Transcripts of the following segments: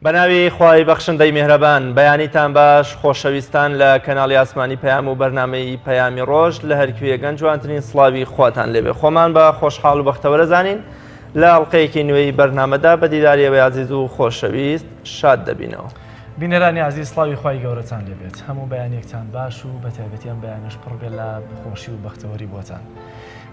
بەناوی خوای بەخشندەی میهرەبان بەیانیتان باش خۆشەویستان لە کەناڵی ئاسمانی پەیام و بەرنامەی پەیامی ڕۆژ لە هەرکوێ گەنج جوانترین سڵاوی خواتان لێبێ. خۆمان بە خۆشحاڵ و بەختەوەرە زانین لە ئەڵقەیەکی نوێی بەرنامەدا بە دیداریەوەی عزیز و خۆشەویست شاد دەبینەوە. بینەرانی عزیز سڵاوی خوای گەورەتان لێبێت. هەموو بەیانێکتان باش و بەتایبەتیان بەیانش پڕبێ لە بخۆشی و بەختەوەری بۆتان.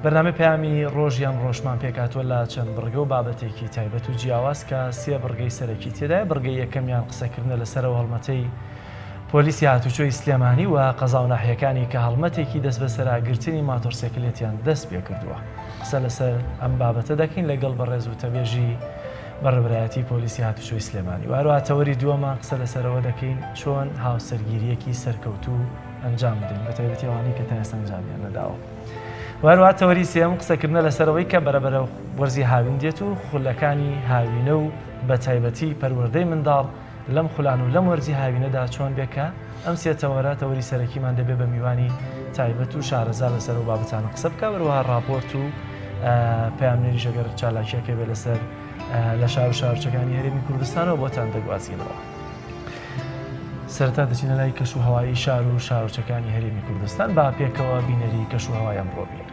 بەرنامەی پەیامی ڕۆژیان ڕۆژمان پێکاتوە لە چەند بڕگە و بابەتێکی تایبەت و جیاواز کە سێ بڕگەی سەرەکی تێدای. بڕگەی یەکەمیان قسەکردنە لەسەرەوە هەڵمەتەی پۆلیسی هاتوچۆی سلێمانی و قەزا و ناحیەکانی کە هەڵمەتێکی دەست بە سەراگرتنی ماتۆرسیکلێتیان دەست پێ کردووە. قسە لەسەر ئەم بابەتە دەکەین لەگەڵ بەڕێز و تەبێژی بەڕێبەرایەتی پۆلیسی هاتوچۆی سلێمانی. وهروە تەوەری دووەمە قسە لەسەرەوە دەکەین چۆن هاوسەرگیریەکی سەرکەوتوو ئەنجام بدەین بە تایبەتی ئەوانەی کە تا ئێستا ئەنجامیان نەداوە. وهروە تەوەری سێم قسەکردنە لەسەرەوەی کە بەرەبەرە وەرزی هاوین دێت و خولەکانی هاوینە و بە تایبەتی پەروەردەی منداڵ لەم خولان و لەم وەرزی هاوینەدا چۆن بێکە ئەم سێ تەوەری سەرەکیمان دەبێت بە میوانی تایبەت و شارەزا لەسەر و بابەتانە قسە بکە. بەروەها ڕاپۆرت و پەیامنێری ژەگەر چالاکیەکە بێ لەسەر لە شار و شارچەکانی هەرێمی کوردستانەوە بۆتان دەگوازینەوە. سەرەتا دەچینە لای کەش و هەوایی شار و شارچەکانی هەرێمی کوردستان با پێکەوە بینەری کەش و هەوای ئەمڕۆ بین.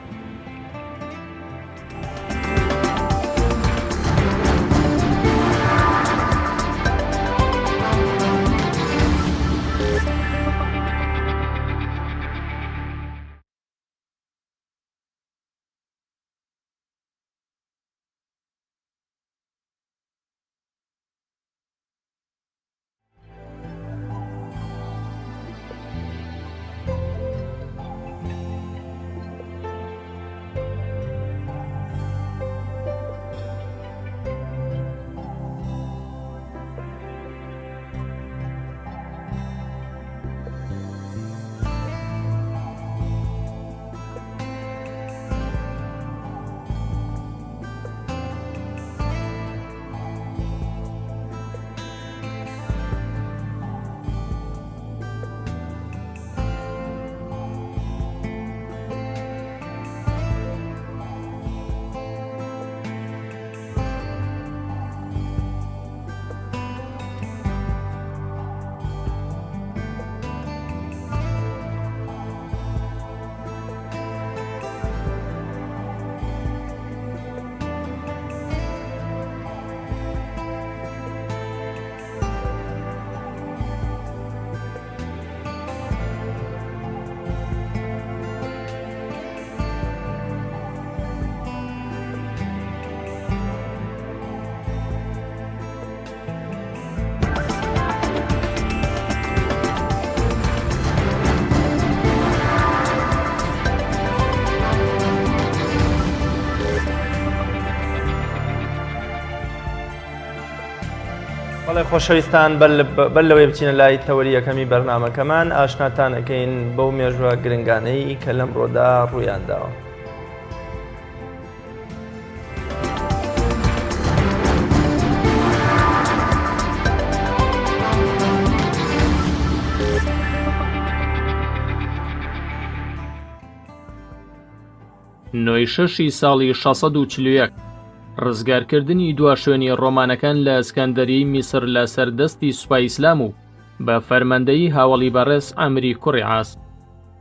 خۆشەویستان بەر لەوەی بچینە لای تەوەری یەکەمی بەرنامەکەمان ئاشناتان ئەکەین بەو مێژوە گرنگانەی کە لەمڕۆدا ڕوویانداوە. نۆی شەشی ساڵی 641 ڕزگارکردنی دوا شوێنی ڕۆمانەکان لە ئەسکەندەری میسر لە سەردەستی سوپای ئیسلام و بە فەرمەندەی هاوڵی بەڕێز ئەمری کوڕی عاس.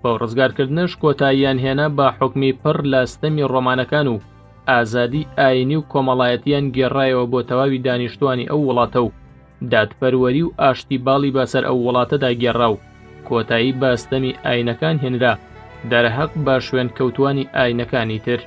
بۆ ڕزگارکردنش کۆتاییان هێنا بە حوکمی پڕ لە ستەمی ڕۆمانەکان و ئازادی ئاینی و کۆمەڵایەتیان گێڕایەوە بۆ تەواوی دانیشتوانی ئەو وڵاتە و دادپەروەری و ئاشتی باڵی بەسەر ئەو وڵاتەدا گێڕا و کۆتایی بە ستەمی ئاینەکان هێنرا دەرەحەق بە شوێن کەوتوانی ئاینەکانی تر.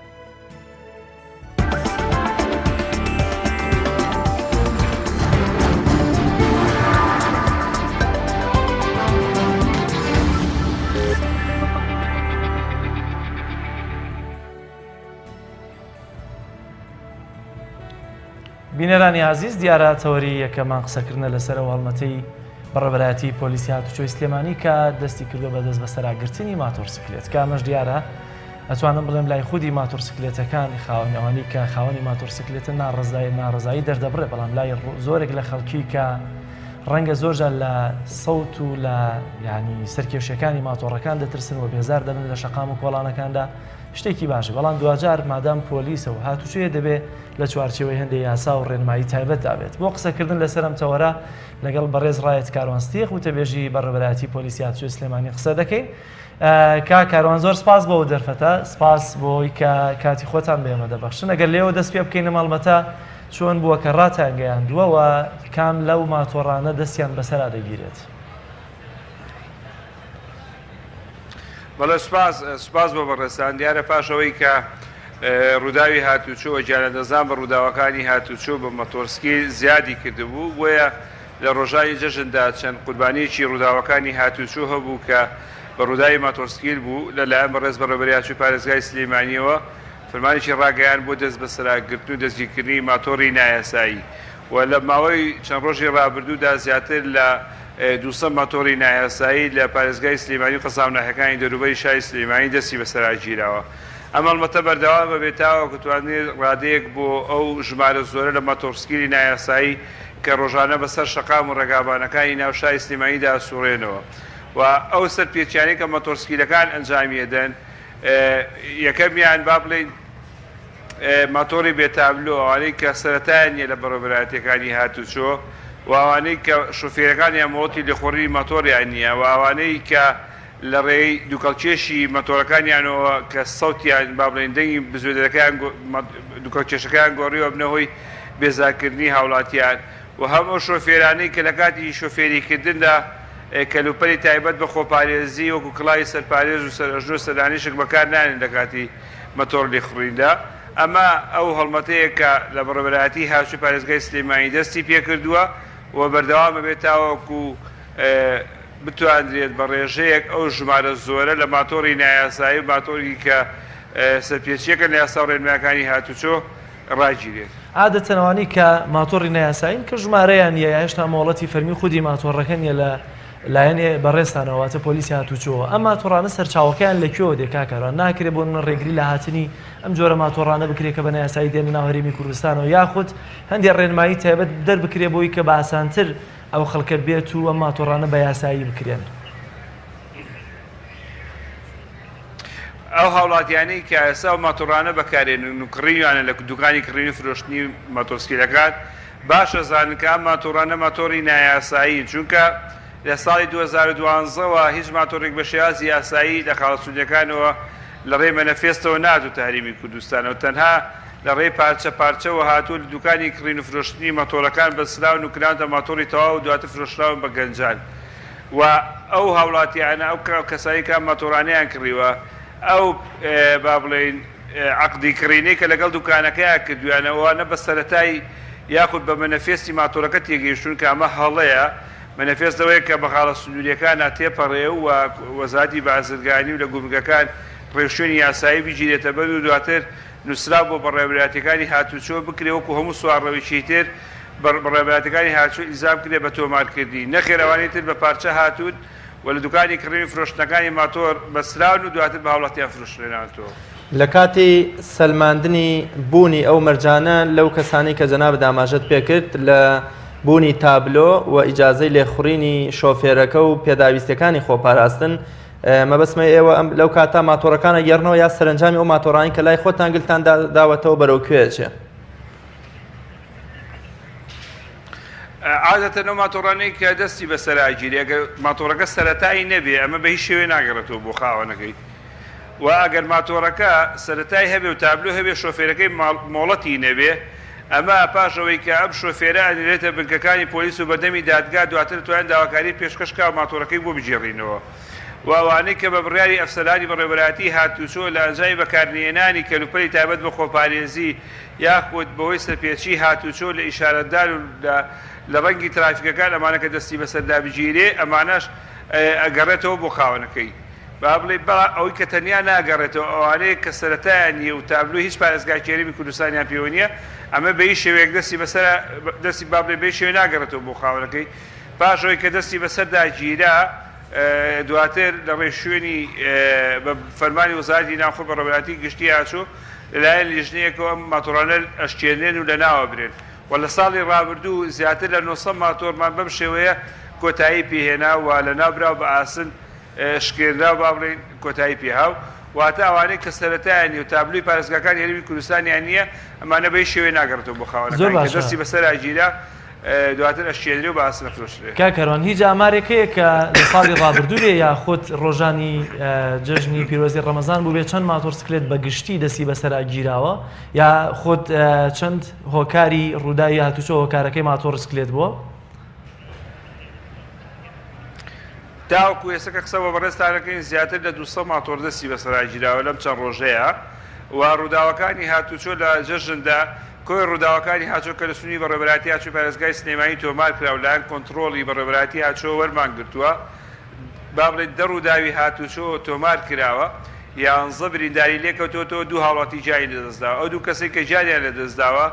بینەرانی عزیز دیارە تەوەری یەکەمان قسەکردنە لەسەرەوە هەڵمەتەی بەڕێبەرایەتی پۆلیسی هاتوچۆی سلێمانی کە دەستی کردو بە دەست بە سەراگرتنی ماتۆرسیکلێت کە ئەمەش دیارە ئەتوانم بڵێم لای خودی ماتۆرسیکلێتەکانی خاوەنەوەی کە خاوەنی ماتۆرسیکلێتە ناڕزایی دەردەبڕێ، بەڵام لای زۆرێک لە خەڵکی کە ڕەنگە زۆرجار لە سەوت و لە ینی سەرکێشیەکانی ماتۆڕەکان دەترسن و بێزار دەبن لە شەقام و کۆڵانەکاندا شتێکی باشە بەڵام دوجار مادام پۆلیسە و هاتوچێ دەبێت لە چوارچێوەی هەندێک یاسا و ڕێنمایی تایبەت دابێت بۆ قسەکردن لەسەر ئەم تەوەرە لەگەڵ بەڕێز ڕایەت کاروانستیق و تەبێژی بەڕێوەبەرایەتی پۆلیسی هاتوچێ سلێمانی قسە دەکەین. کاروان زۆر سپاس بۆ دەرفەتە سپاس بۆی کە کاتی خۆتان بێمە دەبەخشن ئەگەر لێەوە دەست پێ بکەینە ماڵمەتە چۆن بووە کە ڕاتان گەیاندووەوە کام لەو ماتۆڕانە دەستیان بەسەرا دەگیرێت. بەڵێ سپاس بۆ بەڕێستان دیارە پاشەوەی کە ڕووداوی هاتوچۆ گیانەدەزان بە ڕووداوەکانی هاتوچۆ بە مەتۆرسکی زیادی کردبوو بۆیە لە ڕۆژانی جەژندا چەند قوربانیەکی ڕووداوەکانی هاتوچۆ هەبوو کە بە ڕووداوی ماتۆرسکیل بوو لەلایەن بەڕێز بەڕێوەبەریاتی پارێزگای سلێمانیەوە فەرمانێکی ڕاگەیان بۆ دەست بەسەراگرتن و دەستگیرکردنی ماتۆڕی نایاسایی و لە ماوەی چەند ڕۆژی ڕابردوودا زیاتر لە 200 ماتۆڕی نایاسایی لە پارێزگای سلێمانی و قەزامناحەکانی دەوروبەری شاری سلێمانی دەستی بەسەراگیراوە. ئەمە هەڵمەتە بەردەوام بەبێتەوە کە توانێت ڕادەیەک بۆ ئەو ژمارە زۆرە لە ماتۆرسکیلی نایاسایی کە ڕۆژانە بەسەر شەقام و ڕێگابانەکانی ناوشاری سلێمانیدا ئەسوڕێنەوە و ئەو سەرپێچیانەی کە ماتۆرسکیلەکان ئەنجامیەدەن یەکەمیان با بڵێن ماتۆری بێتابلۆ ئەوانەی کە سەرەتایان نیە لە بەڕێوەبەرایەتیەکانی هاتوچۆ و ئەوانەی کە شۆفێرەکانیان مۆڵەتی لێخۆڕی ماتۆریان نییە و ئەوانەی کە لە ڕێی دووکەڵکێشی ماتۆرەکانیانەوە کە سەوتیان با بڵێن دەنگی بزودەکەیان دووکەڵکێشەکان گۆڕیوە بنەهۆی بێزارکردنی هاوڵاتیان و هەموو شۆفێرانەی کە لە کاتی شۆفێریکردندا کەلوپەری تایبەت بە خۆپارێزی وەکو کڵاوی سەرپارێز و سەرئەژن و سەردانیشک بەکار نانێن لە کاتی مەتۆر لێخڕیندا. ئەمە ئەو هەڵمەتەیە کە لە بەڕێوەبەرایەتی هاتوچۆ پارێزگای سلێمانی دەستی پێکردووە و بەردەوامە بێتاوەکو بتوانرێت بە ڕێژەیەک ئەو ژمارە زۆرە لە ماتۆڕی نایاسایی و ماتۆری کە سەرپێچیەکە لە یاسا و ڕێنماییەکانی هاتوچۆ ڕاگیرێت. عادەتەنەوانی کە ماتۆڕی نایاساین کە ژمارەیان نیە هێشتا مۆڵەتی فەرمی خودی ماتۆڕەکە نیە لە لایەنێ بەڕێستانەوەتە پۆلیسی هاتوچۆوە ئەم ماتۆڕانە سەرچاوەکەیان لەکوێوە دێکاکەران ناکرێت بۆ منە ڕێگری لە هاتنی ئەم جۆرە ماتۆڕانە بکرێت کە بە نایاسایی دێنە ناو هەرێمی کوردستانەوە یاخود هەندێک ڕێنمایی تایبەت دەربکرێت بۆی کە بە ئاسانتر ئەو خەڵکە بێت و ئەم ماتۆڕانە بە یاسایی بکرێن. ئەو هاوڵاتیانەی کە ئێستا و ماتۆڕانە بەکارێنن و کڕیوانە لە دوکانی کڕینی فرۆشتنی ماتۆرسکیلەکان باشە زانکە ئەم ماتۆڕانە ماتۆڕی نایاسایی چونکە لە ساڵی 2012ەوە هیچ ماتۆڕێک بە شێوازی یاسایی لە خاڵسوودەکانەوە لە ڕێ مەنەفێستەوە نادوتە هەرێمی کوردستانەوە تەنها لە ڕێ پارچەوە هاتوو لە دوکانی کڕین و فرۆشتنی ماتۆرەکان بە سلااون و کراونتە ماتۆری تەواو و دواتر فرۆشراون بە گەنجان و ئەو هاوڵاتیانە ئەو کەسایی کە ماتۆرانەیان کڕیوە ئەو با بڵێن عەقدی کڕینەی کە لەگەڵ دوکانەکەیان کردویانەوەوانە بە سەرەتای یاخود بە مەنەفێستی ماتۆرەکە تێگەیشتون کە ئەمە هەڵەیە مەنەفێستەوەی کە بە خاڵە سنووریەکانە تێپەڕێ و وەزارەتی بازرگانی و لە گومرگەکان ڕێوشێنی یاسایی بگیرێتە بەر و دواتر نووسرا بۆ بەڕێوەبەرایەتیەکانی هاتوچۆ بکرێ وەکو هەموو سوارڕەویشی تر بەڕێوەبەرایەتیەکانی هاتوچۆ ئیلزام کرێ بە تۆمارکردی نەخێر ئەوانەی تر بە پارچە هاتوون و لە دوکانی کڕینی فرۆشتنەکانی ماتۆر بەسراون و دواتر بە هاوڵاتیان فرۆشرێناتەوە. لە کاتی سەلماندنی بوونی ئەو مەرجانە لەو کەسانی کە جەناب داماژەت پێکرد لە بوونی تابلۆ و ئیجازەی لێخوڕینی شۆفێرەکە و پێداویستەکانی خۆپاراستن مەبەسمە ئێوە لەو کاتا ماتۆڕەکانە گەڕنەوە یا سەرنجامی ئەو ماتۆڕانی کە لای خۆتان گلتان داوەتەوە بەرەو کوێچێ؟ عادەتەن ئەو ماتۆڕانەی کە دەستی بەسەراگیری ئەگەر ماتۆڕەکە سەرەتایی نەبێ ئەمە بە هیچ شێوێ ناگەڕێتەوە بۆ خاوەنەکەی و ئەگەر ماتۆڕەکە سەرەتایی هەبێ و تابلۆ هەبێ شۆفێرەکەی مۆڵەتی نەبێ ئەمە پاشەوەی کە ئەم شۆفێرە ئەنێرێتە بنکەکانی پۆلیس و بەدەمی دادگا دواتر توان داواکاری پێشکەشکا و ماتۆڕەکەی بۆ بجێڕینەوە و ئەوانەی کە بە بڕیاری ئەفسەرانی بەڕێوەبەرایەتی هاتوچۆ لە ئەنجامی بەکارهێنانی کەلوپەری تایبەت بە خۆپارێزی یاخود بەهۆی سەرپێچی هاتوچۆ لە ئیشارەتدار و لە ڕەنگی ترافیکەکان ئەمانە کە دەستی بەسەردا بگیرێ ئەمانەش ئەگەڕێتەوە بۆ خاوەنەکەی با بڵێ ئەوەی کە تەنیا ناگەڕێتەوە ئەوانەیە کە سەرەتایان نیە و تابلۆ هیچ پارێزگای کێرەمی کوردستانیان پێوە نییە ئەمە بە هیچ شێوەیەک دەستی با بڵێ بێ شێوێ ناگەڕێتەوە بۆ خاوەنەکەی پاشەوەی کە دەستی بەسەردا گیرا دواتر لە ڕێ شوێنی بە فەرمانی وەزارەتی ناوخۆ بەڕێوەبەرایەتی گشتی هاتوچۆ لەلایەن لیژنەیەکەوە ماتۆڕانە ئەشکێنێن و لە ناوە برێن و لە ساڵی ڕابردوو زیاتر لە 900 ماتۆرمان بەم شێوەیە کۆتایی پێهێنا و لە ناوبراو بە ئاسن شکێنرا با بڵێن کۆتایی پێهاو واتە ئەوانەی کە سەرەتایانی و تابلوی پارێزگاکانی هەرێمی کوردستانیان نییە ئەمانە بەی شێوەیە ناگەڕێتەوە بۆ خاوەنەکان کە دەستی بەسەر ئاگیرە دواتر ئەشکێنرێ و باس نەفرۆشرێ. کاکەڕوان هیچ ئامارێکەیە کە لە ساڵی ڕابردوو بێ یا خۆت ڕۆژانی جژنی پیرۆزی ڕەمەزان بوو بێ چەند ماتۆرسکلێت بە گشتی دەستی بەسەر ئاگیراوە یا خۆت چەند هۆکاری ڕووداوی هاتوچۆ هۆکارەکەی ماتۆرسکلێت بووە؟ تاوەکو ئێستا قسە بە بەڕێستانەکەین زیاتر لە 200 ماتۆر دەستی بەسەر ئاگیراوە لەم چەند ڕۆژەیە و ڕووداوەکانی هاتوچۆ لە جەژندا کۆی ڕووداوەکانی هاچۆ کە لە سنووری بەڕێوەبەراتی هاچوو پارێزگای سلێمانی تۆمار کرا و لایەن کۆنتڕۆڵی بەڕێوەبەراتی هاچۆ وەرمان گرتووە با بڵێن دە ڕووداوی هاتوچۆ تۆمار کراوە 11 برینداری لێکەوتۆتەوە دوو هاوڵاتی جاری لەدەستداوە ئەو دوو کەسێک کە جاریان لەدەستداوە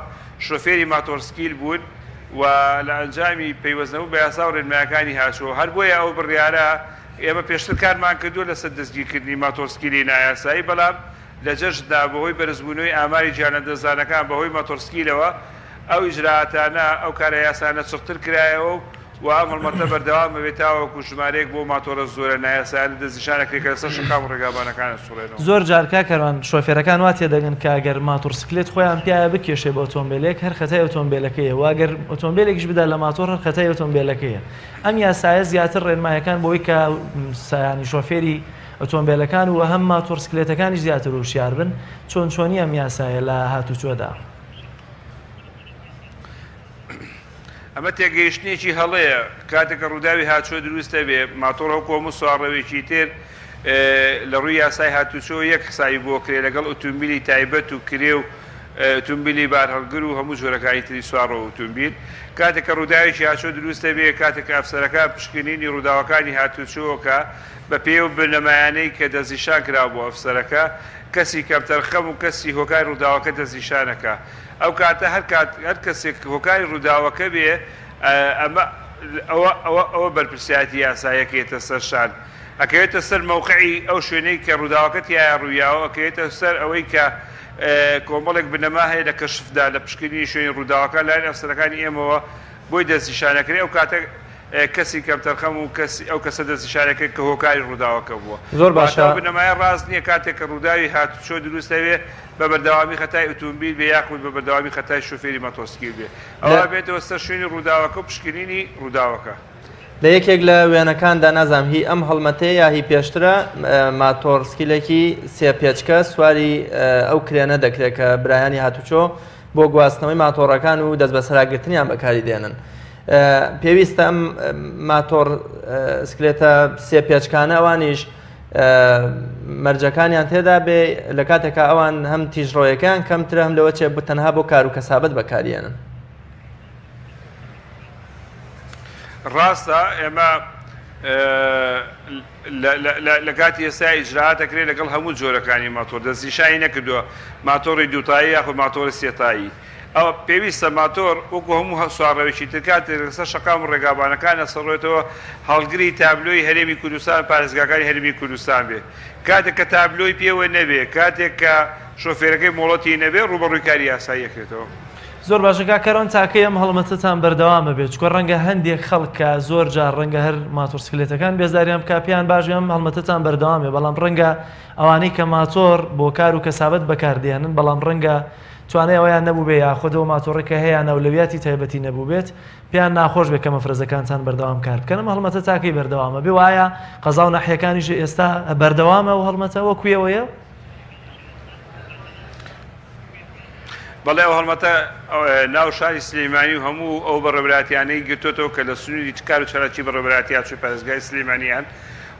شۆفێری ماتۆرسکیل بوون و لە ئەنجامی پەیوەستنەبوو بە یاسا و ڕێنمایەکانی هاتووە هەر بۆیە ئەو بڕیارە ئێمە پێشتر کارمان کردووە لەسەر دەستگیرکردنی ماتۆرسکیلی نایاسایی بەڵام لە جەژندا بەهۆی بەرزبوونەوەی ئاماری جیانەدەزانەکان بەهۆی ماتۆرسکیلەوە ئەو ئیجراعاتانە ئەو کارە یاسانە چوختر کرایەوە و ئەم هەڵمەتە بەردەوام بێت تاوەکو ژمارەیەک بۆ ماتۆرە زۆرە نایاسایانە دەستنیشانەکرێت لەسەر شقام و ڕێگابانەکانە سوڕێنەوە. زۆر جار کاکەڕوان شۆفێرەکان وا تێدەگەن کە ئەگەر ماتۆرسکلێت خۆیان پیاە بکێشێ بە ئۆتۆمبیلێک هەر خەتای ئۆتۆمبیلەکەیە واگەر ئۆتۆمبیلێکیش بدا لە ماتۆر هەر خەتای ئۆتۆمبیلەکەیە. ئەم یاسایە زیاتر ڕێنمایەکان بۆی کە سایانی شۆفێری ئۆتۆمبیلەکان و هەم ماتۆرسکلێتەکانی زیاتر وشیار بن چۆن چۆنی ئەم یاسایە لە هاتوچۆدا. ئەمە تێگەیشتێکی هەڵەیە کاتێککە ڕووداوی هاتوچۆ دروستە بێ ماتۆر هەو کۆم و سوارڕەوێکی تر لە ڕووی یاسای هاتوچۆ یەک قسایی بۆ کرێ لەگەڵ ئۆتۆمبیلی تایبەت و کرێ و ئۆتۆمبیلی بارهەڵگر و هەموو جۆرەکانی تری سوارڕە و ئۆتۆمبیل کاتێککە ڕووداویی هاتوچۆ دروستە بێ کاتێک ئەفسەرەکە پشکنینی ڕووداوەکانی هاتوچۆکە بە پێ و بنەمایانەی کە دەستنیشان کرا بۆ ئەفسەرەکە کەسی کەمتەرخەم و کەسی هۆکاری ڕووداوەکە دەستنیشانەکە ئەو کاتە هەر کەسێک هۆکاری ڕووداوەکە بێ ئەوە بەرپرسیاتی یاسایەکێتە سەرشان ئەکەوێتە سەر مەوقعی ئەو شوێنەی کە ڕووداوەکەت یایە ڕوویاوە ئەکەوێتە سەر ئەوەی کە کۆمەڵێک بنەما هەیە لە کەشفدا لە پشکنی شوێنی ڕووداوەکە لایەن ئەفسەرەکانی ئێمەوە بۆی دەستنیشانەکرێ ئەو کاتە کەسی کەمتەرخەم و ئەو کەسە دەستنیشانەکە کە هۆکاری ڕووداوەکە بووە زۆر باشە بنەمایە ڕاست نییە کاتێک کە ڕووداوی هاتوچۆ دروستەوێ بە بەردەوامی خەتای ئۆتۆمبیل بێ یاخود بە بەردەوامی خەتای شۆفێری ماتۆرسکیل بێ ئەوە بێتەوە سەر شوێنی ڕووداوەکە و پشکنینی ڕووداوەکە. لە یەکێک لە وێنەکاندا نازام هی ئەم هەڵمەتەیە یا هی پێشترە ماتۆرسکیلێکی سێ پێچکە سواری ئەو کرێنە دەکرێت کە برایانی هاتوچۆ بۆ گواستنەوەی ماتۆڕەکان و دەست بەسەراگرتنیان بەکاری دێنن. پێویستە ئەم ماتۆر سکلێتە سێ پێچکانە ئەوانیش مەرجەکانیان تێدا بێ لە کاتێکە ئەوان هەم تیژڕۆیەکان کەمترە هەم لەوە چێ تەنها بۆ کار و کەسابەت بەکارێنن. ڕاستە ئێمە لە کاتی ئێستا ئیجراعاتەکرێت لەگەڵ هەموو جۆرەکانی ماتۆر دەستنیشانی نەکردووە ماتۆڕی دووتایی یاخود ماتۆری سێتایی ئەوە پێویستە ماتۆر وەکو هەموو سوارڕەوێکی تر کاتێک لەسەر شەقام و ڕێگابانەکانە سەڕێتەوە هەڵگری تابلۆی هەرێمی کوردستان پارێزگاکانی هەرێمی کوردستان بێ کاتێک کە تابلۆی پێوە نەبێ کاتێک کە شۆفێرەکەی مۆڵەتی نەبێ ڕوبەڕووی کاری یاسایی یەکرێتەوە. زۆر باشەکە کەڕۆن تاکەی ئەم هەڵمەتتان بەردەوامە بێت چکۆ ڕەنگە هەندێک خەڵکە زۆر جار ڕەنگە هەر ماتۆرسکلێتەکان بێزاریان کاپیان باش ئەم هەڵمەتتان بەردەوامێ بەڵام ڕەنگە ئەوانەی کە ماتۆر بۆ کار و کەسابەت بەکاردێنن بەڵام ڕەنگە توانای ئەویان نەبوو بێ یاخودەوە ماتۆڕێکە هەیە نەولەویاتی تایبەتی نەبوو بێت پێیان ناخۆش بێت کە مەفرەزەکانتان بەردەوام کار بکەن ئەم هەڵمەتە تاکەی بەردەوامە بێ وایە قەزا و ناحیەکانیش ئێستا بەردەوامە و هەڵمەتە وەکوێوەیە. بەڵێ ئەو هەڵمەتە ناو شاری سلێمانی و هەموو ئەو بەڕێوەبەراتیانەی گرتوتەوە کە لە سنووری کار و چەرەکی بەڕێوەبەراتی هاتووی پارێزگای سلێمانیان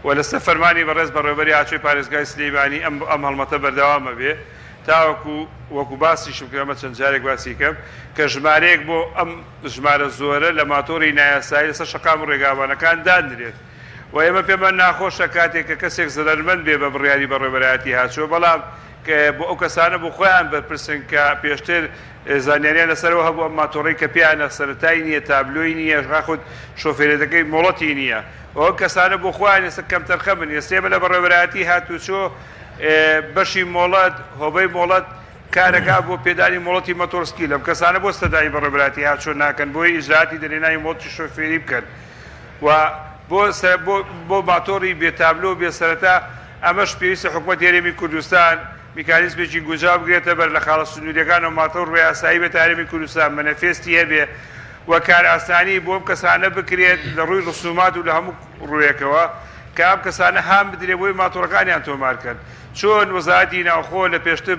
و لەسەر فەرمانی بەڕێز بەڕێوەبەری هاتووی پارێزگای سلێمانی ئەم هەڵمەتە بەردەوامە بێ تاوەکو وەکو باسیشم کە ئەمە چەند جارێک باسی کەم کە ژمارەیەک بۆ ئەم ژمارە زۆرە لە ماتۆری نایاسایی لەسەر شەقام و ڕێگابانەکان دانرێت و ئێمە پێمان ناخۆشە کاتێک کە کەسێک زەرمەند بێ بە بڕیاری بەڕێوەبەراتی هاتووە بەڵام بۆ ئەو کەسانە بۆ خۆیان بەرپرسن کە پێشتر زانیاریان لەسەرەوە هەبوو ئەم ماتۆڕی کە پیانە سەرەتایی نییە تابلۆی نییە خود شۆفێرەکەی مۆڵەتی نییە ئەو کەسانە بۆ خۆیان ئێستا کەمتەرخە بن ئێستێمە لە بەڕێوەبەراتی هاتوچۆ بەشی مۆڵەت هۆبەی مۆڵەت کارەکە بۆ پێدانی مۆڵەتی ماتۆرسکی لەم کەسانە بۆ سەدای بەڕێوەبەراتی هاتوچۆ ناکەن بۆی ئیجراعاتی دەرێنانی مۆڵەتی شۆفێری بکەن و بۆ ماتۆڕی بێتابلۆ بێ سەرەتا ئەمەش پێویستە حکوومەت هێرێمی کوردستان میکانیزمێکی گونجاو بگرێتە بەر لە خاڵە سنووریەکان و ماتۆر ڕێ یاسایی بێت هەرێمی کوردستان مەنەفێستی هەبێ و کار ئاسانی بۆ ئەم کەسانە بکرێت لە ڕووی ڕسومات و لە هەموو ڕوویەکەوە کە ئەم کەسانە هام بدرێ بۆی ماتۆڕەکانیان تۆمارکەن چۆن وەزارەتی ناوخۆ لە پێشتر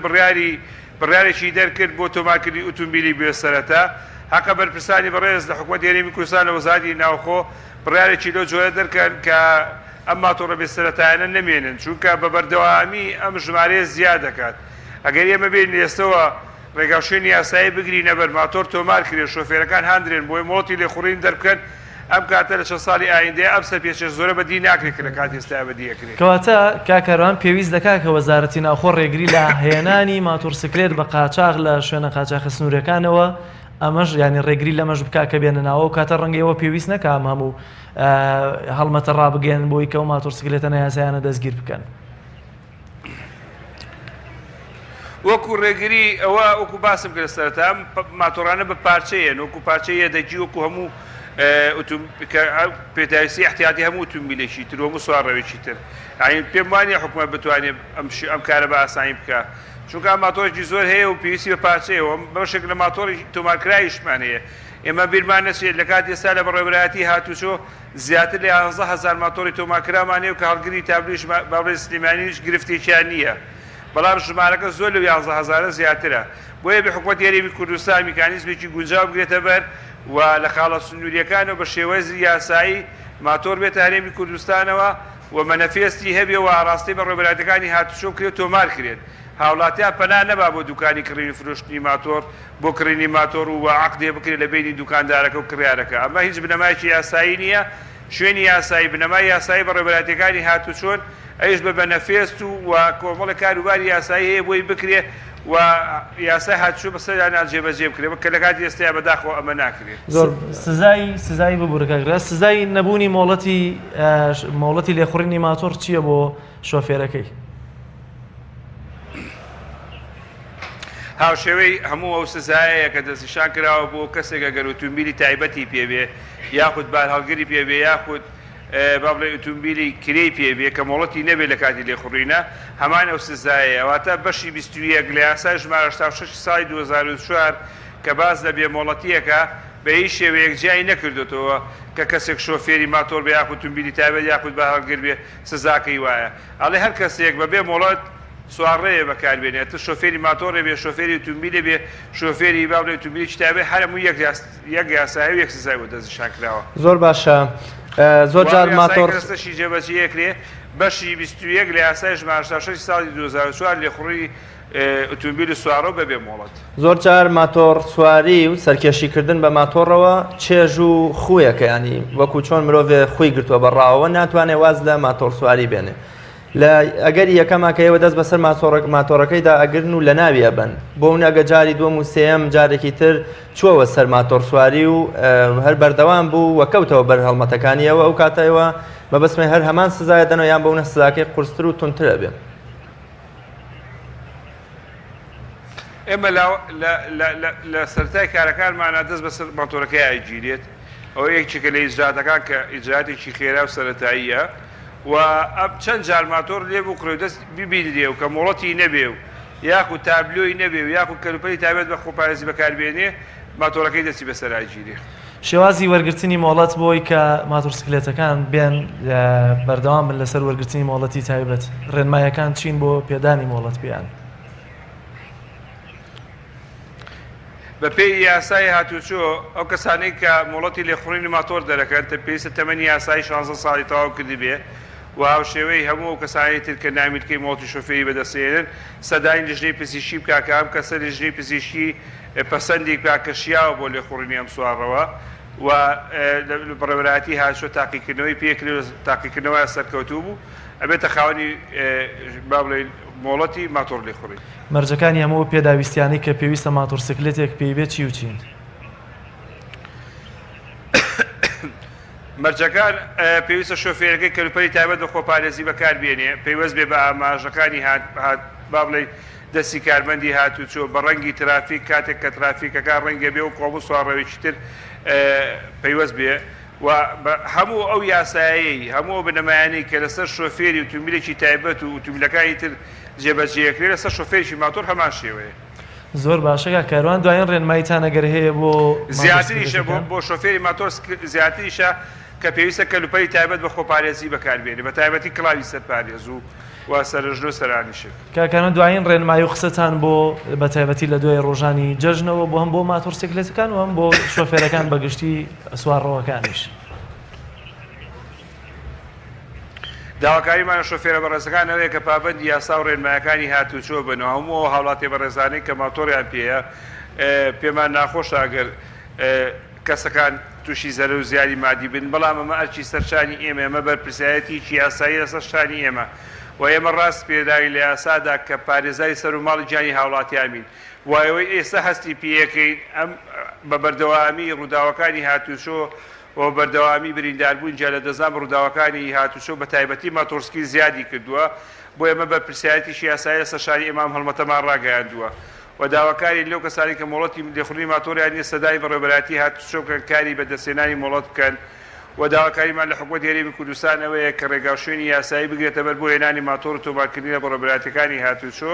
بڕیارێکی دەرکرد بۆ تۆمارکردنی ئۆتۆمبیلی بێسەرەتا هەقە بەرپرسانی بەڕێز لە حکوومەت هێرێمی کوردستان لە وەزارەتی ناوخۆ بڕیارێکی لەو جۆرە دەرکەن کە ئەم ماتۆڕە بێسەرەتایانە نەمێنن چونکە بە بەردەوامی ئەم ژمارەیە زیاد دەکات ئەگەر ئێمە بین ئێستەوە ڕێگاوشێنی یاسایی بگرینە بەر ماتۆر تۆمار کرێت شۆفێرەکان هاندرێن بۆی مۆڵەتی لێخوڕین دەربکەن ئەم کاتە لە چەند ساڵی ئایندەیە ئەم سەرپێچە زۆرە بەدی ناکرێت کە لە کات ئێستا بەدیەکرێت کەواتە کاکەروان پێویست دەکات کە وەزارەتی ناوخۆ ڕێگری لە هێنانی ماتۆرسکلێت بە قاچاق لە شوێنە قاچاقە سنوورەکانەوە ئەمەش ینی ڕێگری لەمەش بک کە بێنە ناوە و کاتە ڕەنگەیەوە پێویست نەکام هەموو هەڵمەتە ڕابگەن بۆی کە و ماتۆرسکلێتە نایاسایانە دەستگیر بکەن وەکو ڕێگری ئەوە وەکو باسم کرد سەرەتا ماتۆڕانە بە پارچەیە وەکو پارچەیە دەجی وەکو هەموو پێداویستی احتیاتی هەموو ئۆتۆمبیلێکی تر هەموو سوارڕەوێکی تر پێم وانە حکوومەت بتوانێت ئەم کارە بە ئاسانی بکە چونکە ماتۆرێکی زۆر هەیە و پێویستی بە پارچەیەوە بەشێک لە ماتۆری تۆمارکراییشمان هەیە ئێمە بیرمان نەچێت لە کات ئێستا لە بەڕێوەبەرایەتی هاتوچۆ زیاتر لە 11,000 ماتۆری تۆمارکرامان هەیە و کە هەڵگری تابلیش باڵێ سلیمانیش گرفتێکیان نییە بەڵام ژمارەکە زۆر لە 11,000 زیاترە بۆیە بە حکوومەت هێرێمی کوردستان میکانیزمێکی گونجاو بگرێتە بەر و لە خاڵە سنووریەکانەوە بە شێوەیەکی یاسایی ماتۆر بێتە هەرێمی کوردستانەوە و مەنەفێستی هەبێ و ئاڕاستی بە ڕێبەرایەتەکانی هاتوچۆ کرێت تۆمار کرێت هاوڵاتیان پەنا نەبا بۆ دوکانی کڕینی فرۆشتنی ماتۆر بۆ کڕینی ماتۆر و عەقدێ بکرێت لە بینی دوکاندارەکە و کڕیارەکە ئەمە هیچ بنەمایەکی یاسایی نییە شوێنی یاسایی بنەمای یاسایی بە ڕێبەرایەتەکانی هاتوچۆن ئەویش بە بەنەفێست و کۆمەڵی کاروباری یاسایی هەیە بۆی بکرێت و یاسای هاتوچۆ بەسەریان جێبەجێ بکرێت کە لە کاتی ئێستایا بەداخەوە ئەمە ناکرێت زۆر سزای ببوورەکەگرە سزای نەبوونی مۆڵەتی لێخوڕینی ماتۆر چییە بۆ شۆفێرەکەی هاوشێوەی هەموو ئەو سزایەیە کە دەستنیشان کراوە بۆ کەسێک ئەگەر ئۆتۆمبیلی تایبەتی پێبێ یاخود بار هەڵگری پێبێ یاخود با بڵێ ئۆتۆمبیلی کرێی پێبێ کە مۆڵەتی نەبێت لە کاتی لێخوڕینە هەمان ئەو سزایە ئەواتە بەشی 21 لە یاسای ژمارە 86 ساڵی 2004 کە باز لە بێمۆڵەتیەکە بە هیچ شێوەیەک جیای نەکردوێتەوە کە کەسێک شۆفێری ماتۆر بە یاخود ئۆتۆمبیلی تایبەت یاخود بە هەڵگر بێ سزاکەی وایە ئەڵێ هەر کەسێک بە بێمۆڵەت سوارڕێیە بەکاربێنێت شۆفێری ماتۆڕێ بێ شۆفێری ئۆتۆمبیلێ بێ شۆفێری با بڵێ ئۆتۆمبیلی تایبەت هەرموو یەک یاسایی و یەک سزای بۆ دەستنیشان کراوە زۆر باشە زۆر جار ماتۆر ڕستەشی جێبەجێیەکرێ بەشی 21 لە یاسای ژمارە 6 ساڵی 2004 لێخوڕی ئۆتۆمبیل سوارۆ بەبێ مۆڵەت زۆر جار ماتۆر سواری و سەرکێشیکردن بە ماتۆڕەوە چێژ و خویەکە ینی وەکو چۆن مرۆڤێ خوی گرتووە بەڕاوە ناتوانێت واز لە ماتۆر سواری بێنێ لە ئەگەری یەکەماکەیەوە دەست بەسەر ماتۆڕەکەیدا ئەگرن و لە ناویە بن بۆ اون ئەگە جاری دووەم و سێەم جارێکی تر چووەوە سەر ماتۆر سواری و هەر بەردەوام بوو وەکەوتەوە بەر هەڵمەتەکانیەوە ئەو کاتەوە بەبەسمێ هەر هەمان سزایە دەنەوە یان بە اونە سزاکەی قورستر و تونترە بێ ئێمە لە سەرای کارەکانمانە دەست بەسەر ماتۆرەکەی ئایگیرێت ئەوە یەکێکە لە ئیجراتەکان کە ئیجراتێکی خێرا و سەرەتاییە و ئەم چەند جار ماتۆر لێ بوو کڕێ دەست ببینێ و کە مۆڵەتی نەبێ و یاخود تابلۆی نەبێ و یاخود کەلوپەلی تایبەت بە خۆپارێزی بەکاربێنێ ماتۆرەکەی دەستی بەسەر ئایگیرێ شێوازی وەرگرتنی مۆڵەت بۆی کە ماتۆرسکلێتەکان بێن بەردەوام بن لەسەر وەرگرتنی مۆڵەتی تایبەت ڕێنمایەکان چین بۆ پێدانی مۆڵەت پێیان بە پێی یاسای هاتوچۆ ئەو کەسانەی کە مۆڵەتی لێخوڕینی ماتۆر دەرەکەن پێویستە تەمەنی یاسای 16 ساڵی تەواو کردی بێ و هاوشێوەی هەموو ئەو کەسانی تر کە نامیلکەی مۆڵەتی شۆفێری بەدەستێنن سەداین لیژنەی پزیشکی بکا کە ئەم کەسە لیژنەی پزیشکی پەسەندی بکا کە شیاوە بۆ لێخوڕینی ئەم سوارڕەوە و بەڕێوەبەرایەتی هاتوچۆ تاقیکردنەوەی پێکرێت تاقیکردنەوەی سەرکەوتوو بوو ئەبێتە خاوەنی با بڵێن مۆڵەتی ماتۆر لێخوڕین مەرجەکانی هەموو پێداویستیانی کە پێویستە ماتۆرسکلێتێک پێی بێت چی و چین مەرجەکان پێویستە شۆفێرەکەی کەلوپەلی تایبەت بە خۆپارێزی بەکاربێنێ پێوەست بێ بە ئاماژەکانی با بڵێ دەستی کارمەندی هاتوچۆ بە ڕەنگی ترافیک کاتێک کە ترافیکەکان ڕەنگە بێ و کۆمەڵ سوارڕەوێکی تر پەیوەست بێ و هەموو ئەو یاسایی هەموو بنەمایانەی کە لەسەر شۆفێری ئۆتۆمبیلێکی تایبەت و ئۆتۆمبیلەکانی تر جێبەجێکرێت لەسەر شۆفێرێکی ماتۆر هەمان شێوەیە. زۆر باشەکە کاروان دوایین ڕێنماییتان ئەگەر هەیە بۆ زیاتریشە بۆ شۆفێری ماتۆر زیاتریشە کە پێویستە کەلوپەری تایبەت بە خۆپارێزی بەکاربێنێ بە تایبەتی کڵاوی سەرپارێز و سەرژن و سەرانیشت. کاکانە دوایین ڕێنمایی و قسەتان بۆ بە تایبەتی لە دوای ڕۆژانی جەژنەوە بۆ هەم بۆ ماتۆرسیکلێتەکان و هەم بۆ شۆفێرەکان بەگشتی سوارڕەوەکانیش. داواکاریمانە شۆفێرە بەڕێزەکان ئەوەیە کە پابەندی یاسا و ڕێنمایەکانی هاتوچۆ بنەوە هەموو هاوڵاتی بەڕێزانەی کە ماتۆریان پێەیە پێمان ناخۆشە ئەگەر کەسەکان تووشی زەرە و زیانی مادی بن، بەڵام ئەمە ئەرچی سەرشانی ئێمە ئەمە بەرپرسایەتیی یاسایی لەسەر شانی ئێمە و ئێمە ڕاست پێداوی لە یاسادا کە پارێزای سەر و ماڵی گیانی هاوڵاتیان بین. وایەوەی ئێستا هەستی پێەکەین ئەم بە بەردەوامی ڕووداوەکانی هاتوچۆ و بەردەوامی برینداربوون جا لە دەزان ڕووداوەکانی هاتوچۆ بە تایبەتی ماتۆرسکی زیادی کردووە بۆ ئێمە بەرپرسایەتیی یاسایی لەسەر شانی ئێمام هەڵمەتەمان ڕاگەیاندووە و داواکاری لەو کەسانی کە مۆڵەتی لێخوڕی ماتۆریان نیە سەدای بەڕێوەبەراتی هاتوچۆ بکەن کاری بەدەستێنانی مۆڵەت بکەن و داواکاریمان لە حکوومەت هێرێمی کوردستان ئەوەیە کە ڕێگاوشوێنی یاسایی بگرێتە بەر بۆ هێنانی ماتۆر و تۆمارکردنی لە بەڕێوەبەراتەکانی هاتوچۆ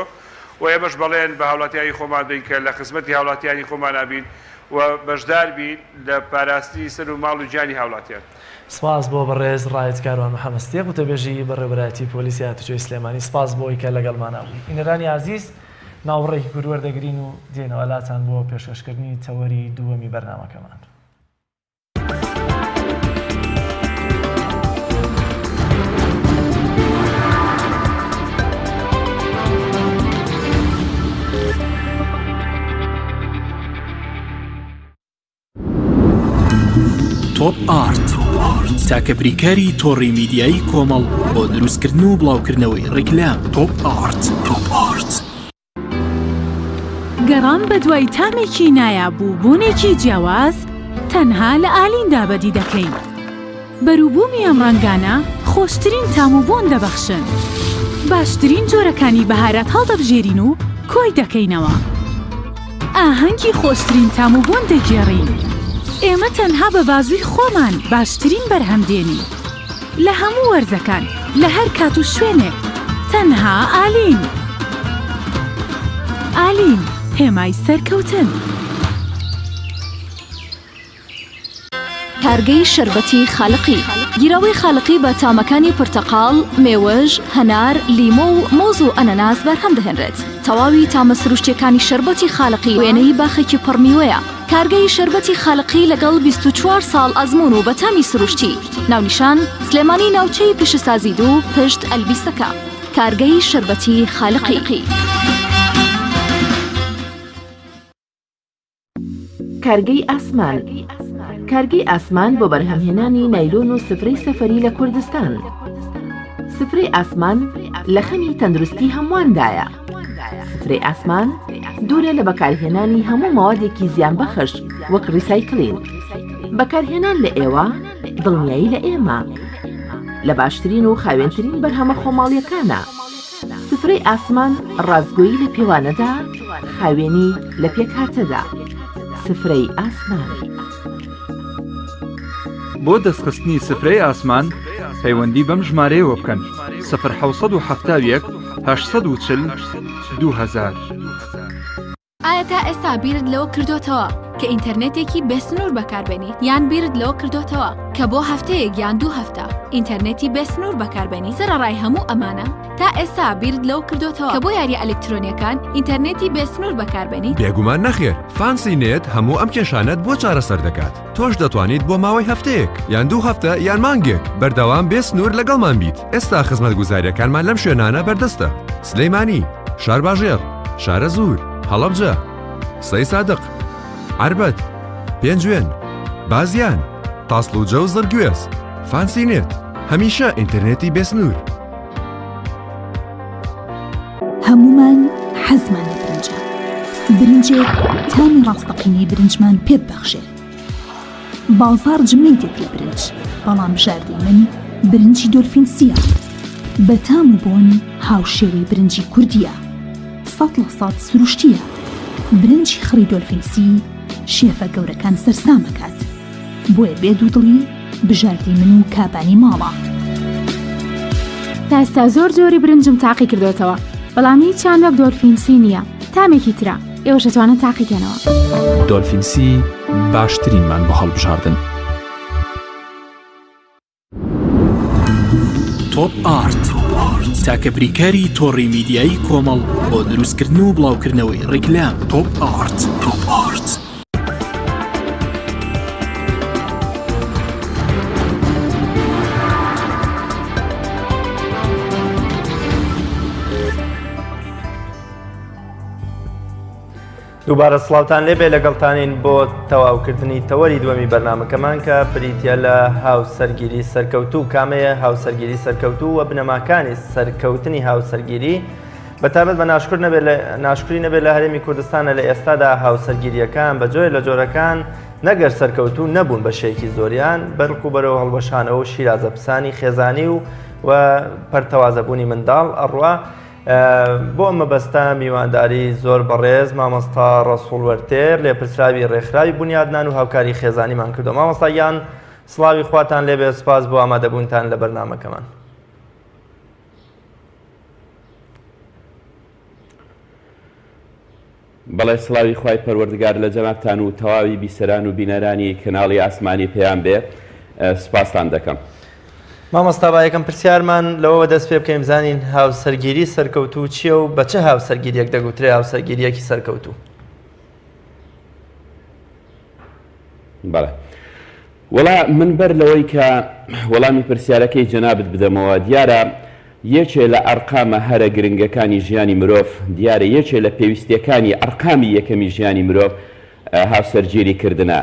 و ئێمەش بەڵێن بە هاوڵاتیانی خۆمان بین کە لە خزمەتی هاوڵاتیانی خۆمان نابین و بەشدار بین لە پاراستی سەر و ماڵ و گیانی هاوڵاتیان. سپاس بۆ بەڕێز ڕایەت کاروان محەممەستێک و تەبێژی بەڕێوەبەراتی پۆلیسی هاتوچۆی سلێمانی سپاس بۆی کە لەگەڵمانە بووی. ئینەرانی عزیز ناوڕێکی گوروەردەگرین و دێنەوەلاتان بۆ پێشکەشکردنی تەوەری دووەمی بەرنامەکەمان. تۆپ ئارت تاکە بریکاری تۆڕی میدیایی کۆمەڵ بۆ دروستکردن و بڵاوکردنەوەی ڕیکلام. تۆپ ئارت. گەڕان بە دوای تامێکی نایابوو بوونێکی جیاواز تەنها لە ئالیندا بەدی دەکەین. بەرووبوومی ئەم ڕەنگانە خۆشترین تام و بۆن دەبەخشن. باشترین جۆرەکانی بەهارات هەڵدەبژێرین و کۆی دەکەینەوە. ئاهەنگی خۆشترین تام و بۆن دەگێڕین. ئێمە تەنها بە بازووی خۆمان باشترین بەرهەم دێنین. لە هەموو وەرزەکان لە هەر کات و شوێنێک تەنها ئالین. ئالین هێمای سەرکەوتن. کارگەی شربەتی خاڵقی گیرەوەی خاڵقی بە تامەکانی پرتەقاڵ، مێوەژ، هەنار، لیمۆ و مۆز و ئەنەناس بەرهەم دەهێنرێت. تەواوی تامە سروشتیەکانی شربەتی خاڵقی وێنەی باخێکی پڕمیوەیە. کارگەی شربەتی خاڵقی لەگەڵ 24 ساڵ ئەزمون و بە تامی سروشتی. ناونیشان سلێمانی ناوچەی پیشەسازی دوو پشت ئەلبیستەکە. کارگەی شربەتی خاڵقی. کارگەی ئاسمان. کارگەی ئاسمان بۆ بەرهەمهێنانی نایلۆن و سفرەی سەفەری لە کوردستان. سفرەی ئاسمان لە خەمی تەندروستی هەمواندایە. سفرەی ئاسمان دوورە لە بەکارهێنانی هەموو ماوادێکی زیانبەخش وەک ڕیسایکلین. بەکارهێنان لە ئێوە دڵنیایی لە ئێمە لە باشترین و خاوێنترین بەرهەمە خۆماڵیەکانە. سفرەی ئاسمان ڕازگۆیی لە پێوانەدا، خاوێنی لە پێکهاتەدا. سفرەی ئاسمان. بۆ دەستخستنی سفرەی ئاسمان پەیوەندی بەم ژمارەیەوە بکەن 0771 840 2000. ئایا تا ئێستا بیرت لەوە کردوتەوە کە ئینتەرنێتێکی بێسنوور بەکاربێنیت یان بیرت لەوە کردوتەوە کە بۆ هەفتەیەک یان 2 هەفتە ئینتەرنێتی بێسنوور بەکاربێنی؟ سەرەڕای هەموو ئەمانە تا ئێستا بیرت لەوە کردوتەوە کە بۆ یاریە ئەلکترۆنیەکان ئینتەرنێتی بێسنوور بەکاربێنیت؟ بێگومان نەخێر. فانسی نێت هەموو ئەم کێشانەت بۆ چارەسەر دەکات. تۆش دەتوانیت بۆ ماوەی هەفتەیەک یان 2 هەفتە یان مانگێک بەردەوام بێسنوور لەگەڵمان بیت. ئێستا خزمەتگوزاریەکانمان لەم شوێنانە بەردەستە: سلەیمانی، شارباژێر، شارە زوور، هەڵەبجە، سەی سادق، عربەت، پێنجوێن، بازیان، تاسڵوجە و زەرگوێز. فانسی نێت هەمیشە ئینتەرنێتی بێسنوور. هەمومان حەزمان لە برنجە. برنجێک تامی ڕاستەقینەی برنجمان پێ ببەخشێت. باڵزار جمەی دێت لە برنج، بەڵام ژاردەی من برنجی دۆلفینسیە. بە تام و بۆن هاوشێوەی برنجی کوردیە. 100% سروشتیە. برنجی خڕی دۆلفینسی شێفە گەورەکان سەرسامەکات. بۆیە بێ دوودڵی بژاردی من و کابانی ماڵە. تا ئێستا زۆر جۆری برنجم تاقی کردوتەوە، بەڵام هیچیان وەک دۆلفینسی نییە. تامێکی ترە ئێوەش دەتوانن تاقیکەنەوە. دۆلفینسی باشترینمان بۆ هەڵبژاردن. تۆپ ئارت تاکە بریکاری تۆڕی میدیایی کۆمەڵ بۆ دروستکردن و بڵاوکردنەوەی ڕیکلام. تۆپ ئارت. دووبارە سڵاوتان لێبێ لەگەڵتانین بۆ تەواوکردنی تەوەری دووەمی بەرنامەکەمان کە بریتە لە هاوسەرگیری سەرکەوتوو. کامەیە هاوسەرگیری سەرکەوتوو و بنەماکانی سەرکەوتنی هاوسەرگیری بەتابەت بە ناشکری نەبێت لە هەرێمی کوردستانە لە ئێستادا هاوسەرگیریەکان بە جۆرە لە جۆرەکان نەگەر سەرکەوتوو نەبوون بە شێکی زۆریان بەرق و بەرەوە هەڵبەشانەوە و شیرازەپسانی خێزانی و پەرتەوازەبوونی منداڵ ئەڕوا. بۆ ئەمە بەستە میوانداری زۆر بەڕێز مامۆستا ڕەسوڵ وەرتێر لێپرسراوی ڕێکخراوی بنیادنان و هاوکاری خێزانیمان کردو. مامۆستایان سڵاوی خواتان لێبێ، سپاس بۆ ئامادەبوونتان لە بەرنامەکەمان. بەڵێ سڵاوی خوای پەروەردگار لە جەنابتان و تەواوی بیسەران و بینەرانی کەناڵی ئاسمانی پێیان بێ، سپاستان دەکەم. مامۆستا با یەکەم پرسیارمان لەوە دەست پێ بکەین بزانین هاوسەرگیری سەرکەوتوو چییە و بە چه هاوسەرگیریەک دەگوترێ هاوسەرگیریەکی سەرکەوتوو؟ بەڵێ وەڵا من بەر لەوەی کە وەڵامی پرسیارەکەی جەنابت بدەمەوە، دیارە یەکێ لە ئەرقامە هەرە گرنگەکانی ژیانی مرۆڤ، دیارە یەکێ لە پێویستیەکانی ئەرقامی یەکەمی ژیانی مرۆڤ هاوسەرگیریکردنە.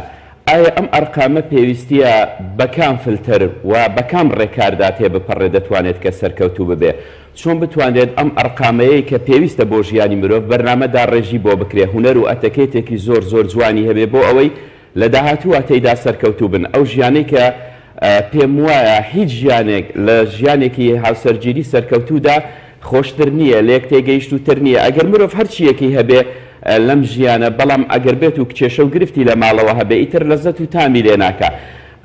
ئایا ئەم ئەرقامە پێویستیە بەکام فلتر و بەکام ڕێکاردا تێ بپەڕێ دەتوانێت کە سەرکەوتوو ببێ؟ چۆن بتوانێت ئەم ئەرقامەیە کە پێویستە بۆ ژیانی مرۆڤ بەرنامەدا ڕێژی بۆ بکرێ، هونەر و ئەتەکێتێکی زۆر زۆر جوانی هەبێ بۆ ئەوەی لە داهاتووە تێیدا سەرکەوتوو بن. ئەو ژیانەی کە پێم وایە هیچ ژیانێک لە ژیانێکی هاوسەرگیری سەرکەوتوودا خۆشتر نییە، لە یەک تێگەیشتوتر نییە. ئەگەر مرۆڤ هەرچیەکی هەبێ لەم ژیانە، بەڵام ئەگەر بێت و کێشە و گرفتی لە ماڵەوە هەبێ ئیتر لەزەت و تامی لێ ناکە.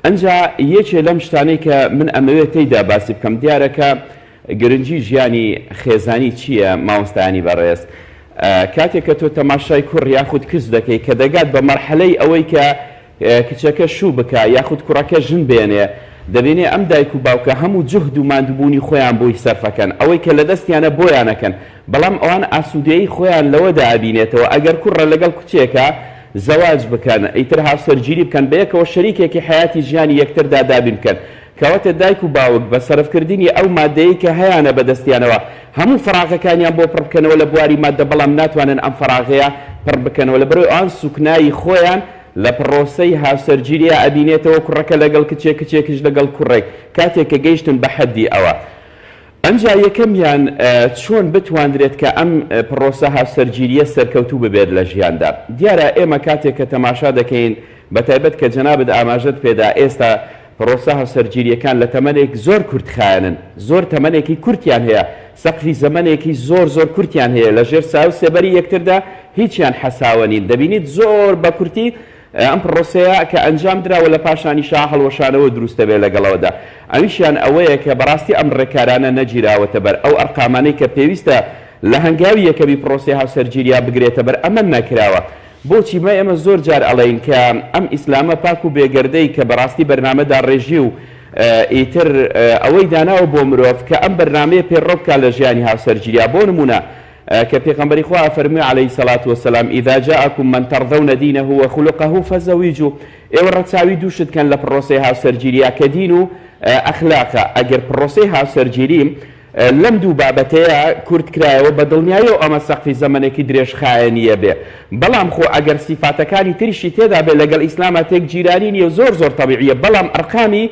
ئەنجا یەکێ لەم شتانەی کە من ئەمەوێت تێیدا باسی بکەم دیارەکە گرنگی ژیانی خێزانی چییە مامۆستایانی بەڕێز؟ کاتێک کە تۆ تەماشای کوڕ یاخود کچ دەکەی کە دەگات بە مەرحەلەی ئەوەی کە کچەکە شوو بکە یاخود کوڕەکە ژن بێنێ، دەبێنێ ئەم دایک و باوکە هەموو جوهد و ماندووبوونی خۆیان بۆی سەرفەکەن، ئەوەی کە لە دەستیانە بۆیانەکەن، بەڵام ئەوان ئاسوودەیی خۆیان لەوەدا ئەبینێتەوە. ئەگەر کوڕە لەگەڵ کچێکە زەواج بکەن، ئیتر هاوسەرگیری بکەن، بەیەکەوە شەریکێکی حیاتی ژیانی یەکتردا دابین بکەن، کەواتە دایک و باوک بە سەرفکردنی ئەو مادەیە کە هەیەە بەدەستیانەوە هەموو فراغەکانیان بۆ پڕ بکەنەوە لە بواری مادە، بەڵام ناتوانن ئەم فراغەیە پڕ بکەنەوە لە بەرەوەی ئەوان سوکنایی خۆیان لە پرۆسەی هاوسەرگیریە ئەبینێتەوە، کوڕەکە لەگەڵ کچێک، کچێکیش لەگەڵ کوڕێک، کاتێک کە گەیشتن بە حەدی ئەوە. ئەنجا یەکەمیان چۆن بتواندرێت کە ئەم پرۆسە هاوسەرگیریە سەرکەوتوو ببێت لە ژیاندا؟ دیارە ئێمە کاتێک کە تەماشا دەکەین، بەتایبەت کە جەنابت ئاماژەت پێدا، ئێستا پرۆسە هاوسەرگیریەکان لە تەمەنێک زۆر کورتخایەنن، زۆر تەمەنێکی کورتیان هەیە، سەقفی زەمانێکی زۆر زۆر کورتیان هەیە، لە ژێر ساو سێبەری یەکتردا هیچیان حەساوە نین. دەبینیت زۆر بە کورتی ئەم پرۆسەیە کە ئەنجام درراوە لە پاشانی شا هەڵوەشانەوە دروستە بێ لەگەڵەوەدا. ئەویشیان ئەوەیە کە بەڕاستی ئەم ڕێکارانە نەگیراوەتە بەر ئەو ئەرقامانەی کە پێویستە لە هەنگاوی یەکەمی پرۆسی هاوسەرگیریە بگرێتە بەر، ئەمە نەکراوە. بۆچی مە ئێمە زۆر جار ئەڵێین کە ئەم ئیسلامە پاک و بێگەردەی کە بەڕاستی بەرنامەدا ڕێژی و ئیتر ئەوەی داناوە بۆ مرۆڤ کە ئەم بەرنامەیە پێڕۆ بکە لە ژیانی هاوسەرگیریە. بۆ نمونە کە پێغەمبەری خوا فەرمووی عەلەیهی سەڵات وەسەلام ئیذا جاءکم من تەرضەونە دینەه وخلقه فەزەویجوه، ئێوە ڕەچاوی دووشت کەن لە پرۆسەی هاوسەرگیریە کە دین و ئەخلاقە. ئەگەر پرۆسەی هاوسەرگیری لەم دوو بابەتەیە کورت کرایەوە بە دڵنیاییەوە ئەمە سەقفی زەمانێکی درێژخایەنیە بێ، بەڵام خۆ ئەگەر سیفاتەکانی تریشی تێدا بێ لەگەڵ ئیسلامە تێک جیرانی نیە، زۆر زۆر تەبیعیە، بەڵام ئەرقامی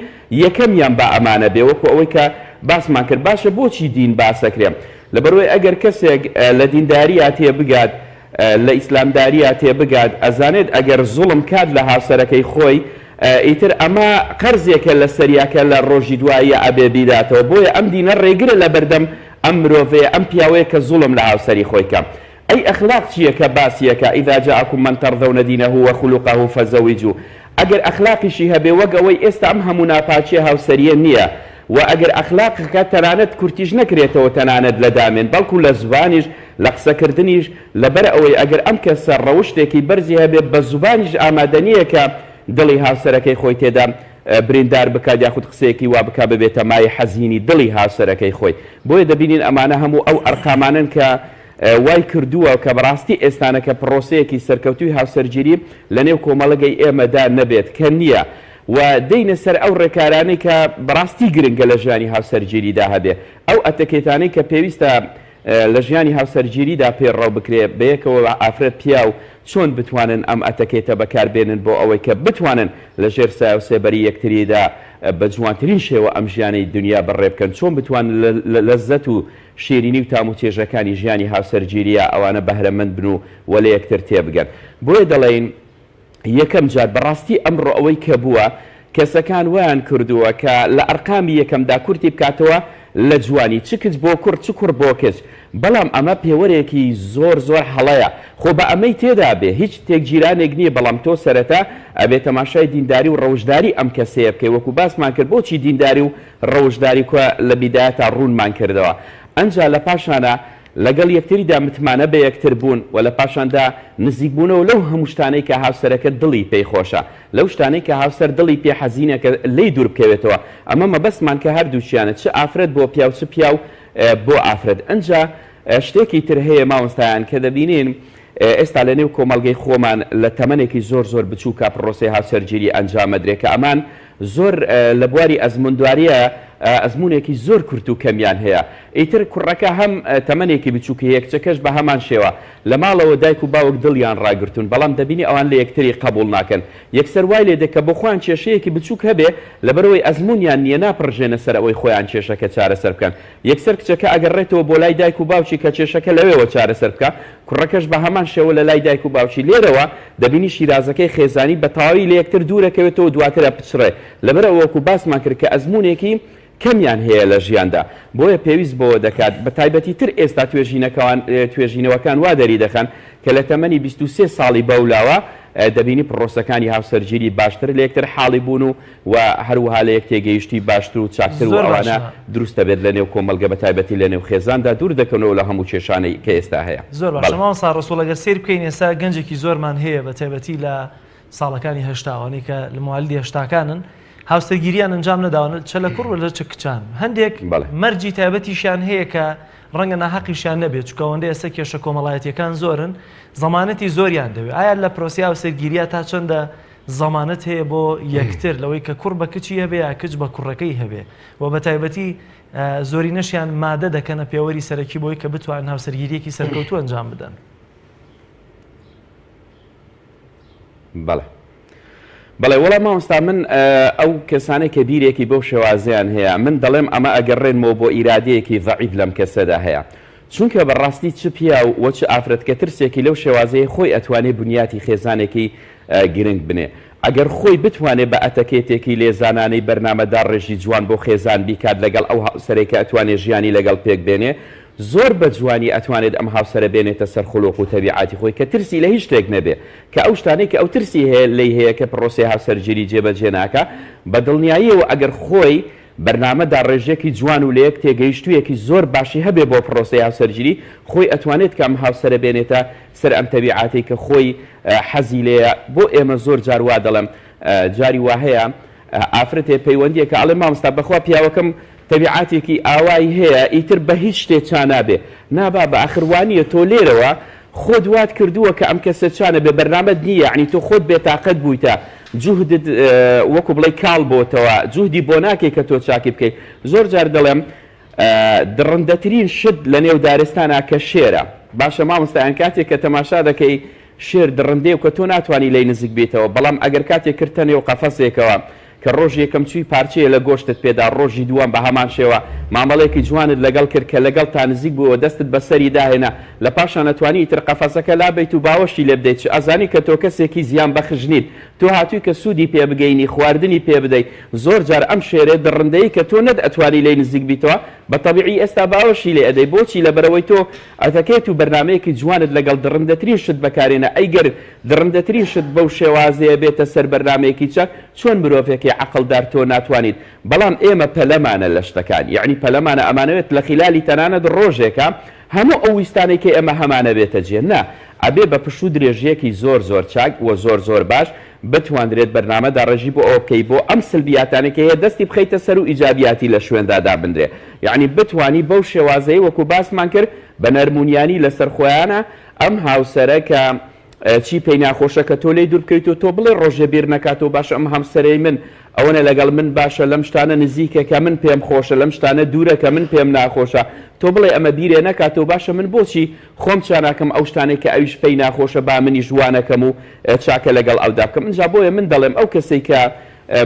یەکەمیان بە ئەمانە بێ، وەکو ئەوەی کە باسمان کرد. باشە بۆچی دین باسەکرێ؟ لەبەرەوەی ئەگەر کەسێک لە دینداریە تێ بگات، لە ئیسلامداریە تێ بگات، ئەزانێت ئەگەر زوڵم کات لە هاوسەرەکەی خۆی، ئیتر ئەمە قەرزێکە لە سەریاکە لە ڕۆژی دواییە ئەبێ بیداتەوە. بۆیە ئەم دینە ڕێگرە لە بەردەم ئەم مرۆڤەیە، ئەم پیاوەیە کە زوڵم لە هاوسەری خۆی کە. ئەی ئەخلاق چییە کە باسیەکە؟ ئیذا جاءکم من تەرضەونە دینەه وخلقه فەزەویجوه. ئەگەر ئەخلاقیشی هەبێ وەک ئەوەی ئێستا ئەم هەموو ناپاچیە هاوسەریە نییە و ئەگەر ئەخلاقەکە تەنانەت کورتیش نەکرێتەوە تەنانەت لە دامێن بەڵکو لە زبانیش لە قسەکردنیش لەبەر ئەوەی ئەگەر ئەم کەسە ڕەوشتێکی بەرزی هەبێ بە زبانیش ئامادە نییە کە دڵی هاوسەرەکەی خۆی تێدا بریندار بکات یاخود قسەیەکی وا بک ببێتە مای حەزینی دڵی هاوسەرەکەی خۆی بۆیە دەبینین ئەمانە هەموو ئەو ئەرقامانن کە وای کردووە کە بەڕاستی ئێستانەکە پرۆسەیەکی سەرکەوتوی هاوسەرگیری لە نێو کۆمەڵگەی ئێمەدا نەبێت کە نییە و دەینە سەر ئەو ڕێکارانەی کە بەڕاستی گرنگە لە ژیانی هاوسەرگیریدا هەبێ ئەو ئەتەکێتانەی کە پێویستە لە ژیانی هاوسەرگیریدا پێڕاو بکرێ بەیەکەوە ئافرەت پیا و چۆن بتوانن ئەم ئەتەکێتە بەکاربێنن بۆ ئەوەی کە بتوانن لە ژێر سایە و سێبەری یەکتریدا بە جوانترین شێوە ئەم ژیانەی دنیا بەڕێ بکەن چۆن بتوانن لە لەزەت و شیرینی و تام و چێژەکانی ژیانی هاوسەرگیریە ئەوانە بەهرەمەند بن و وە لە یەکتر تێبگەن بۆیە دەڵێن یەکەم جار بەڕاستی ئەمڕۆ ئەوەی کە بووە کەسەکان ویان کردووە کە لە ئەرقامی یەکەمدا کورتی بکاتەوە لە جوانی چ کچ بۆ کورد چ کوڕ بۆ کچ بەڵام ئەمە پێوەرێکی زۆر زۆر هەڵەیە خۆ بە ئەمەی تێدا بێ هیچ تێکگیرانێک نییە بەڵام تۆ سەرەتا ئەبێ تەماشای دینداری و ڕەوشداری ئەم کەسەیە بکەی وەکو باسمان کرد بۆچی دینداری و ڕەوشداری لە بیدایەتا ڕوونمان کردەوە ئەنجا لە پاشانە لەگەڵ یەکتریدا متمانە بە یەکتر بوون و لە پاشاندا نزیکبوونەوە لەو هەموو شتانەی کە هاوسەرەکە دڵی پێی خۆشە لەو شتانەی کە هاوسەر دڵی پێ حەزینە کە لی دوور بکەوێتەوە ئەمە مەبەستمان کە هەردووچیانە چ ئافرەت بۆ پیا و چ پیا و بۆ ئافرەت ئەنجا شتێکی تر هەیە مامۆستایان کە دەبینین ئێستا لە نێو کۆمەڵگەی خۆمان لە تەمەنێکی زۆر زۆر بچووکە پرۆسەی هاوسەرگیری ئەنجامەدرێت کە ئەمان زۆر لە بواری ئەزموندواریە ئەزمونێکی زۆر کورت و کەمیان هەیە ئیتر کوڕەکە هەم تەمەنێکی بچووکە یەکچەکەش بە هەمان شێوە لە ماڵەوە دایک و باوک دڵیان ڕاگرتوون بەڵام دەبینی ئەوان لە یەکتری قبول ناکەن یەکسەر وای لێ دەکە بۆ خۆیان کێشەیەکی بچووک هەبێ لەبەرەوەی ئەزمونیان نییە ناپڕژێنە سەر ئەوەی خۆیان کێشەکە چارەسەر بکەن یەکسەر کچەکە ئەگەڕێتەوە بۆ لای دایک و باوکی کە کێشەکە لەوێەوە چارەسەر بکە کوڕەکەش بە هەمان شێوە لە لای دایک و باوکی لێرەوە دەبینی شیرازەکەی خێزانی بە تەواوی لە یەکتر دوورەکەوێتەوە دواترە پچڕێ لەبەرەوە وەکو باسمان کرد کە ئەزمونێکی کەمیان هەیە لە ژیاندا بۆیە پێویست بەوە دەکات بە تایبەتی تر ئێستا توێژینەوەکان وا دەری دەخەن کە لە تەمەنی 23 ساڵی بەولاوە دەبینی پرۆسەکانی هاوسەرگیری باشتر لە یەکتر حاڵی بوون و هەروەها لە یەک تێگەیشتی باشتر و چاکتر و ئەوانە دروستە بێت لە نێو کۆمەلگە بە تایبەتی لە نێو خێزاندا دوور دەکەنەوە لە هەموو کێشانەی کە ئێستا هەیە زۆر باشەماوە ساڕۆسۆڵ ئەگەر سیر بکەین ئێستا گەنجێکی زۆرمان هەیە بە تایبەتی لە ساڵەکانی هەشتاوانی کە لە موالیدی هەشتاکانن هاوسەرگیریان ئەنجام نەداون چ لە کوڕ لە چ کچان هەندێک مەرجی تایبەتیشیان هەیە کە ڕەنگە ناحەقیشیان نەبێت چکەوەندە ئێستا کێشە کۆمەڵایەتیەکان زۆرن زەمانەتی زۆریان دەوێت ئایا لە پرۆسی هاوسەرگیریە تا چەندە زەمانەت هەیە بۆ یەکتر لەوەی کە کوڕ بە کچی هەبێ یا کچ بە کوڕەکەی هەبێ و بە تایبەتی زۆری نەشیان مادە دەکەنە پێوەری سەرەکی بۆی کە بتوانن هاوسەرگیریەکی سەرکەوتوو ئەنجام بدەن بەڵێ وەڵام مامۆستا من ئەو کەسانێک کە بیرێکی بەو شێوازیان هەیە من دەڵێم ئەمە ئەگەڕێنمەوە بۆ ئیرادەیەکی ضعیف لەم کەسەدا هەیە چونکە بەڕاستی چ پیا و وەچ ئافرەتکە ترسێکی لەو شێوازەیە خۆی ئەتوانێت بنیاتی خێزانێکی گرنگ بنێ ئەگەر خۆی بتوانێت بە ئەتەکێتێکی لێزانانەی بەرنامەدار ڕێژی جوان بۆ خێزان بیکات لەگەڵ ئەو هاوسەرێکە ئەتوانێت ژیانی لەگەڵ پێک بێنێ زۆر بە جوانی ئەتوانێت ئەم هاوسەرە بێنێتە سەر خولۆق و تەبیعاتی خۆی کە ترسی لە هیچ شتێک نەبێ کە ئەو شتانەی کە ئەو ترسی هەیە لی هەیە کە پرۆسی هاوسەرگیری جێبەجێ ناکە بە دڵنیاییەوە ئەگەر خۆی بەرنامەدا ڕێژێکی جوان و لە یەک تێگەیشتوویەکی زۆر باشی هەبێ بۆ پرۆسی هاوسەرگیری خۆی ئەتوانێت کە ئەم هاوسەرە بێنێتە سەر ئەم تەبیعاتی کە خۆی حەزی لێیە بۆ ئێمە زۆر جار وا دەڵێم جاری وا هەیە ئافرەتێ پەیوەندیە کە ئەڵێ مامۆستا بەخوا پیاوەکەم تەبیعاتێکی ئاوایی هەیە ئیتر بە هیچ شتێکچان نابێ نابا بە ئاخروانیە تۆ لێرەوە خۆت وات کردووە کە ئەم کەسە چانە بێ بەرنامەت نییە یعنی تۆ خۆت بێتاقەت بوویتە جوهدت وەکو بڵێ کاڵ بۆتەوە جوهدی بۆ ناکەی کە تۆ چاکی بکەیت زۆر جار دەڵێم دڕندەترین شت لە نێو دارستانە کە شێرە باشە مامۆستایان کاتێک کە تەماشا دەکەی شێر دڕندێ و کە تۆ ناتوانانی لی نزیک بێتەوە بەڵام ئەگەر کاتێک کردتە نێو قەفەسێکەوە کە ڕۆژ یەکەم چووی پارچەیە لە گۆشتت پێدا ڕۆژی دووەم بە هەمان شێوە مامەڵێکی جوانت لەگەڵ کرد کە لەگەڵ تا نزیک بووە دەستت بەسەری داهێنا لە پاشان نەتوانی تر قەفەسەکە لابیت و باوەشی لێ بدەیت ئەزانی کە تۆ کەسێکی زیان بەخش نیت تۆ هاتووی کە سوودی پێ بگەینی خواردنی پێ بدەیت زۆر جار ئەم شێرێ دڕندەی کە تۆ نەت ئەتوانی لێ نزیک بیتەوە بە تەبیعی ئێستا باوەشی لێ ئەدەی بۆچی لەبەرەوەی تۆ ئەتەکەیت و بەرنمەیەکی جوانت لەگەڵ درڕندەترین شت بەکارێنە ئەیگەر درڕندەترین شت بەو شێوازەیە بێتە سەر بەرنمەیەکی چەک چۆن مرۆڤێکی عەقڵدار تۆ ناتوانیت بەڵام ئێمە پەلەمانە لە شتەکان یعنی پەلەمانە ئەمانەوێت لە خلالی تەنانەت ڕۆژێکە هەموو ئەو ویستانێکی ئێمە هەمانە بێتە جێ نا ئەبێ بە پشت و درێژیەکی زۆر چاک و زۆر باش بتوانرێت بەرنامەدا ڕێژی بۆ ئەو بکەی بۆ ئەم سلبیاتانێکی هەیە دەستی بخەیتە سەر و ئیجابیاتی لە شوێندا دابندرێ یعنی بتوانی بەو شێوازەیە وەکو باسمان کرد بە نەرمونیانی لەسەر خۆیانە ئەم هاوسەرە کە چی پێی ناخۆشە کە تۆ لێی دوور بکەیت و تۆ بڵێ ڕۆژێ بیر نەکاتەوە باشە ئەم هەمسەرەی من ئەوەنە لەگەڵ من باشە لەم شتانە نزیکە کە من پێم خۆشە لەم شتانە دوورە کە من پێم ناخۆشە تۆ بڵێ ئەمە بیرێ نەکاتەوە باشە من بۆچی خۆم چاناکەم ئەو شتانێک کە ئەویش پێی ناخۆشە با منی ژوانەکەم و چاکە لەگەڵ ئەودا بکەم اینجا بۆیە من دەڵێم ئەو کەسێک کە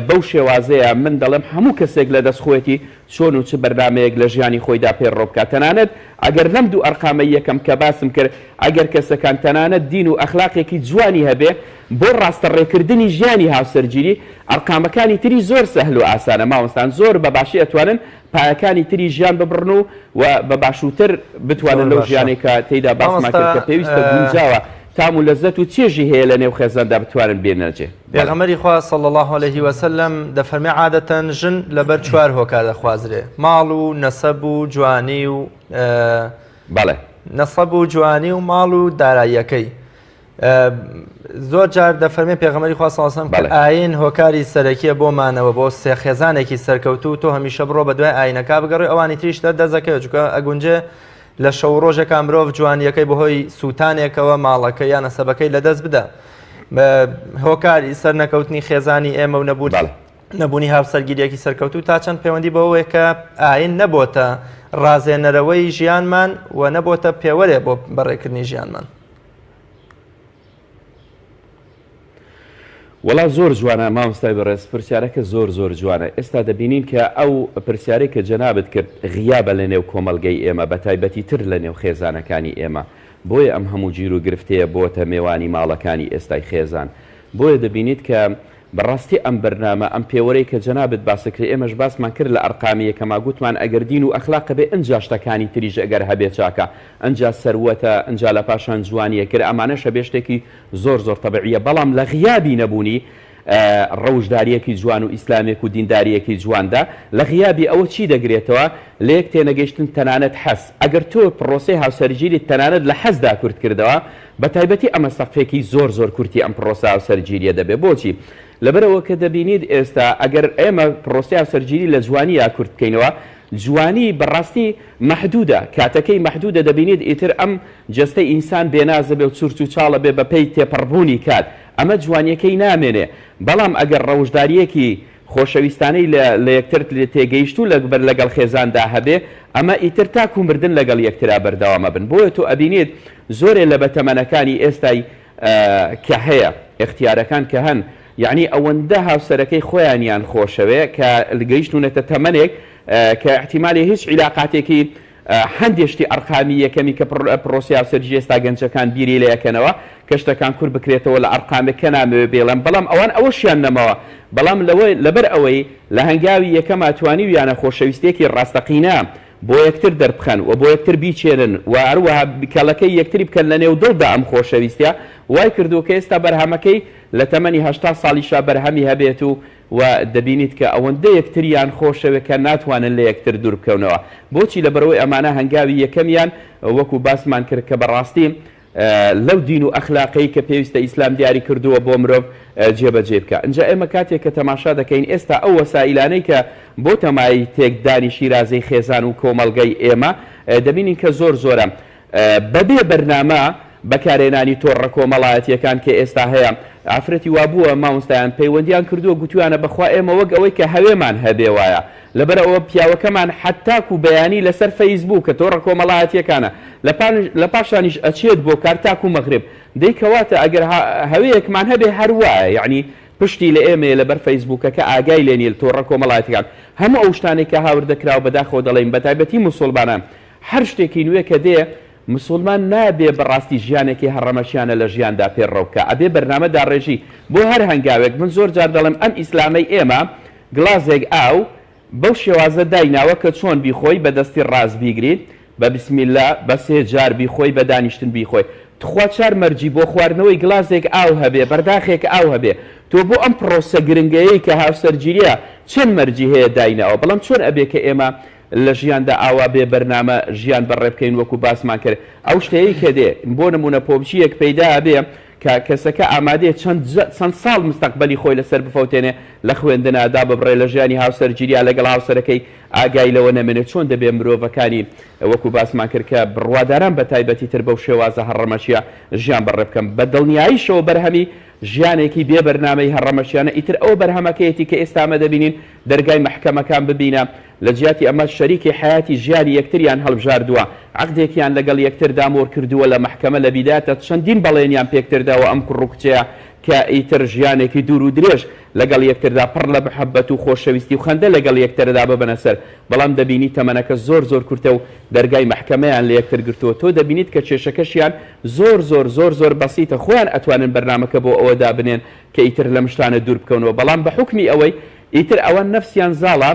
بەو شێوازەیە من دەڵێم هەموو کەسێک لە دەستخۆیەتی چۆن و چ بەرنمەیەک لە ژیانی خۆیدا پێڕۆ بکات تەنانەت ئەگەر لەم دوو ئەرقامە یەکەم کە باسم کرد ئەگەر کەسەکان تەنانەت دین و ئەخلاقێکی جوانی هەبێ بۆ ڕاستەڕێکردنی ژیانی هاوسەرگیری ئەرقامەکانی تری زۆر سەهل و ئاسانە ماوەستان زۆر بە باشی ئەتوانن پایەکانی تری ژیان ببڕن و بە باشووتر بتوانن لەو ژیانێکە تێیدا باسمان کرد کە پێویستە گونجاوە تام و لەزەت و چێژی هەیە لە نێو خێزاندا بتوانن بێنەرجێ پێغەمبەری خوا صلی الله عليه وسلم دەفەرمێ عادەتەن ژن لەبەر 4 هۆکار دەخوازرێ ماڵ و نەسەب و جوانی و بەڵێ نەسەب و جوانی و ماڵ و داراییەکەی زۆر جار دەفەرمێ پێغەمبەری خوا صلی الله عليه وسلم کە ئاین هۆکاری سەرەکیە بۆمانەوە بۆ سێ خێزانێکی سەرکەوتوو تۆ هەمیشە بڕۆ بە دوای ئاینەکە بگەڕێ ئەوانی تریشتە دەزەکەوێت چونکە ئەگونجێ لە شەو ڕۆژێکە مرۆڤ جوانیەکەی بەهۆی سووتانێکەوە ماڵەکە یان نەسەبەکەی لەدەست بدە هۆکاری سەر نەکەوتنی خێزانی ئێمە و نەبوونی هاوسەرگیریەکی سەرکەوتوو تا چەند پەیوەندی بەوەیە کە ئاین نەبۆتە ڕازێنەرەوەی ژیانمان و نەبۆتە پێوەرێ بۆ بەڕێکردنی ژیانمان وڵا زۆر جوانە مامۆستای بەڕێز پرسیارەکە زۆر جوانە ئێستا دەبینین کە ئەو پرسیارەی کە جەنابەت کرد غیابە لە نێو کۆمەڵگەی ئێمە بە تایبەتی تر لە نێو خێزانەکانی ئێمە بۆیە ئەم هەموو گیر و گرفتەیە بۆتە میێوانی ماڵەکانی ئێستای خێزان بۆیە دەبینیت کە بەڕاستی ئەم بەرنامە ئەم پێوەرەی کە جەنابەت باسەکرێ ئێمەش باسمان کرد لە ئەرقامیە کەما گوتمان ئەگەر دین و ئەخلاق بێ ئەنجا شتەکانی تریژ ئەگەر هەبێت چاکە ئەنجا سەروەتە ئەنجا لە پاشان جوانیە کرد ئەمانەشە بێ شتێکی زۆر تەبیعیە بەڵام لە غیابی نەبوونی ڕەوشداریەکی جوان و ئیسلامێک و دینداریەکی جواندا لە غیابی ئەوە چی دەگرێتەوە لە یەک تێنەگەیشتن تەنانەت حەز ئەگەر تۆ پرۆسەی هاوسەرگیری تەنانەت لە حەزدا کورت کردەوە بە تایبەتی ئەمە سەقفێکی زۆر کورتی ئەم پرۆسە هاوسەرگیریە دەبێ بۆچی لەبەرەوە کە دەبینیت ئێستا ئەگەر ئێمە پرۆسی هاوسەرگیری لە جوانیە کورت بکەینەوە جوانی بەڕاستی مەحدودە کاتەکەی مەحدودە دەبینیت ئیتر ئەم جەستەی ئینسان بێنازە بێ و چورت و چاڵە بێ بەپێی تێپەڕبوونی کات ئەمە جوانیەکەی نامێنێ بەڵام ئەگەر ڕەوشداریەکی خۆشەویستانەی لە یەکتر تێگەیشت و لەبەر لەگەڵ خێزاندا هەبێ ئەمە ئیتر تاکو مردن لەگەڵ یەکترا بەردەوامە بن بۆیە تۆ ئەبینێت زۆرێ لە بەتەمەنەکانی ئێستای کە هەیە اختیارەکان کە هەن یعنی ئەوەندە هاوسەرەکەی خۆیانیان خۆشەوێ کە گەیشتونەتە تەمەنێک کە احتیمالی هیچ عیلاقاتێکی هەندێشتی ئەرقامی یەکەمی کە پرۆسی هاوسەرگیری ئێستا گەنجەکان بیری لە یەکەنەوە کە شتەکان کوور بکرێتەوە لە ئەرقامێک کە نامەوێ بێڵم بەڵام ئەوان ئەوەشیان نەمەوە بەڵام لەبەر ئەوەی لە هەنگاوی یەکەم ئەتوانی و یانە خۆشەویستێکی ڕاستەقینە بۆ یەکتر دەربخەن و بۆ یەکتر بیچێنن و هەروەها کەڵەکەی یەکتری بکەن لە نێو دڵدا ئەم خۆشەویستە وای کردو کە ئێستا بەرهەمەکەی لە تەمەنی 80 ساڵیشا بەرهەمی هەبێت و دەبینیت کە ئەوەندە یەکتریان خۆشەوێ کە ناتوانن لە یەکتر دوور بکەونەوە بۆچی لەبەرەوەی ئەمانە هەنگاوی یەکەمیان وەکو باسمان کرد کە بەڕاستی لەو دین و ئەخلاقی کە پێویستە ئیسلام دیاری کردووە بۆ مرۆڤ جێبەجێ بکە اینجا ئێمە کاتێک کە تەماشا دەکەین ئێستا ئەو وەسائلانەی کە بۆ تەمای تێکدانی شیرازەی خێزان و کۆمەڵگەی ئێمە دەبینین کە زۆرە بەبێ بەرنامە بەکارێنانی تۆڕە کۆمەڵایەتیەکان کە ئێستا هەیە ئافرەتی وابووە مامۆستایان پەیوەندیان کردووە گوتویانە بەخوا ئێمە وەک ئەوەی کە هەوێمان هەبێ وایە لەبەر ئەوە پیاوەکەمان حتاک و بەیانی لەسەر فەیسبوک کە تۆڕە کۆمەڵایەتیەکانە لە پاشانیش ئەچێت بۆ کارتاک و مەغرب دەیکەواتە ئەگەر هەوەیەکمان هەبێ هەروایە یعنی پشتی لە ئێمە لەبەر فەیسبوکەکە ئاگای لێنی تۆڕە کۆمەڵایەتیەکان هەموو ئەو شتانێک کە هاور دەکراوە بەداخەوە دەڵێن بەتایبەتی موسڵمانان هەر شتێکی نوێ کە دێ مسلمان نابێ بەڕاستی ژیانێکی هەڕەمەشیانە لە ژیاندا پێڕەوکە ئەبێ بەرنامەدا ڕێژی بۆ هەر هەنگاوێک من زۆر جار دەڵێم ئەم ئیسلامەی ئێمە گلازێک ئاو بەو شێوازە دایناوە کە چۆن بیخۆی بەدەستی ڕاست بیگریت بە بسمیلا بە سێ جار بیخۆی بە دانیشتن بیخۆی تخوا چار مەرجی بۆ خواردنەوەی گلاسێک ئاو هەبێ بەرداخێک ئاو هەبێ تۆ بۆ ئەم پرۆسە گرنگەیەی کە هاوسەرگیریە چەند مەرجی هەیە دایناوە بەڵام چۆن ئەبێ کە ئێمە لە ژیاندا ئاوا بێ بەرنامە ژیان بەڕێ بکەین وەکو باسمان کرد ئەو شتەیە کە دێ بۆ نمونە پۆبچیەک پەیدا بێ کە کەسەکە ئامادەیە چەند ساڵ مستەقبەلی خۆی لەسەر بفەوتێنێ لە خوێندنەدا ببڕێ لە ژیانی هاوسەرگیریە لەگەڵ هاوسەرەکەی ئاگای لەوە نەمێنێت چۆن دەبێ مرۆڤەکانی وەکو باسمان کرد کە بڕواداران بە تایبەتی تر بەو شێوازە هەڕەمەشیە ژیان بەڕێ بکەم بە دڵنیاییشەوە بەرهەمی ژیانێکی بێ بەرنامەی هەڕەمەشیانە ئیتر ئەو بەرهەمەکەیەتی کە ئێستا ئەمە دەبینین دەرگای محکەمەکان ببینە لە جیاتی ئەمە شەریکی حیاتی ژیانی یەکتریان هەڵبژاردووە عقدێکیان لەگەڵ یەکتر دامۆر کردووە لە محکەمە لە بیداتە چەندین بەڵێنیان پێکترداوە ئەم کوڕووکچەیە کە ئیتر ژیانێکی دوور و درێژ لەگەڵ یەکتردا پڕ لە محەبەت و خۆشەویستی و خەندە لەگەڵ یەکتردا ببەنە سەر بەڵام دەبینی تەمەنەکە زۆر زۆر کورتە و دەرگای محکەمەیان لە یەکتر گرتووە تۆ دەبینیت کە کێشەکەشیان زۆر بەسیتە خۆیان ئەتوانن بەرنامەکە بۆ ئەوە دابنێن کە ئیتر لەم شتانە دوور بکەونەوە بەڵام بە حکمی ئەوەی ئیتر ئەوە نەفسیان زاڵە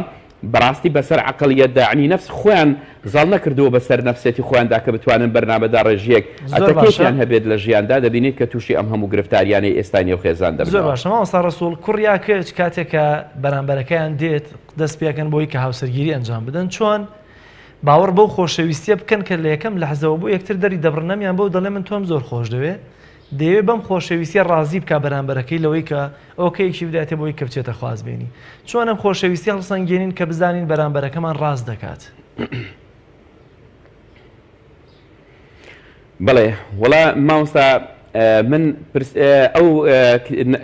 بەڕاستی بەسەر عقلیەتدا عنی نفس خۆیان زاڵ نەکردووە بەسەر نفسێتی خۆیاندا کە بتوانن بەرنامەدا ڕێژیەک ئەتەکێکیان هەبێت لە ژیاندا دەبینیت کە تووشی ئەم هەموو گرفتاریانەی ئێستا نێوخێزان دەبێت. زۆر باشە مامۆستا ڕەسوول کوڕیا کچ کاتێکە بەرامبەرەکەیان دێت دەست پێکەن بۆی کە هاوسەرگیری ئەنجام بدەن چۆن باوەڕ بەو خۆشەویستیە بکەن کە لە یەکەم لەحزەوە بۆ یەکتر دەری دەبڕنەمیان بەو دەڵێ من تۆم زۆر خۆش دەوێت دەیەوێت بەم خۆشەویستیە ڕازی بکە بەرامبەرەکەی لەوەی کە ئۆکەیەکی بداتێ بۆی کە بچێتە خوازبێنی چۆن ئەم خۆشەویستی هەڵسەنگێنین کە بزانین بەرامبەرەکەمان ڕاست دەکات. بەڵێ وڵا مامۆستا من ئەو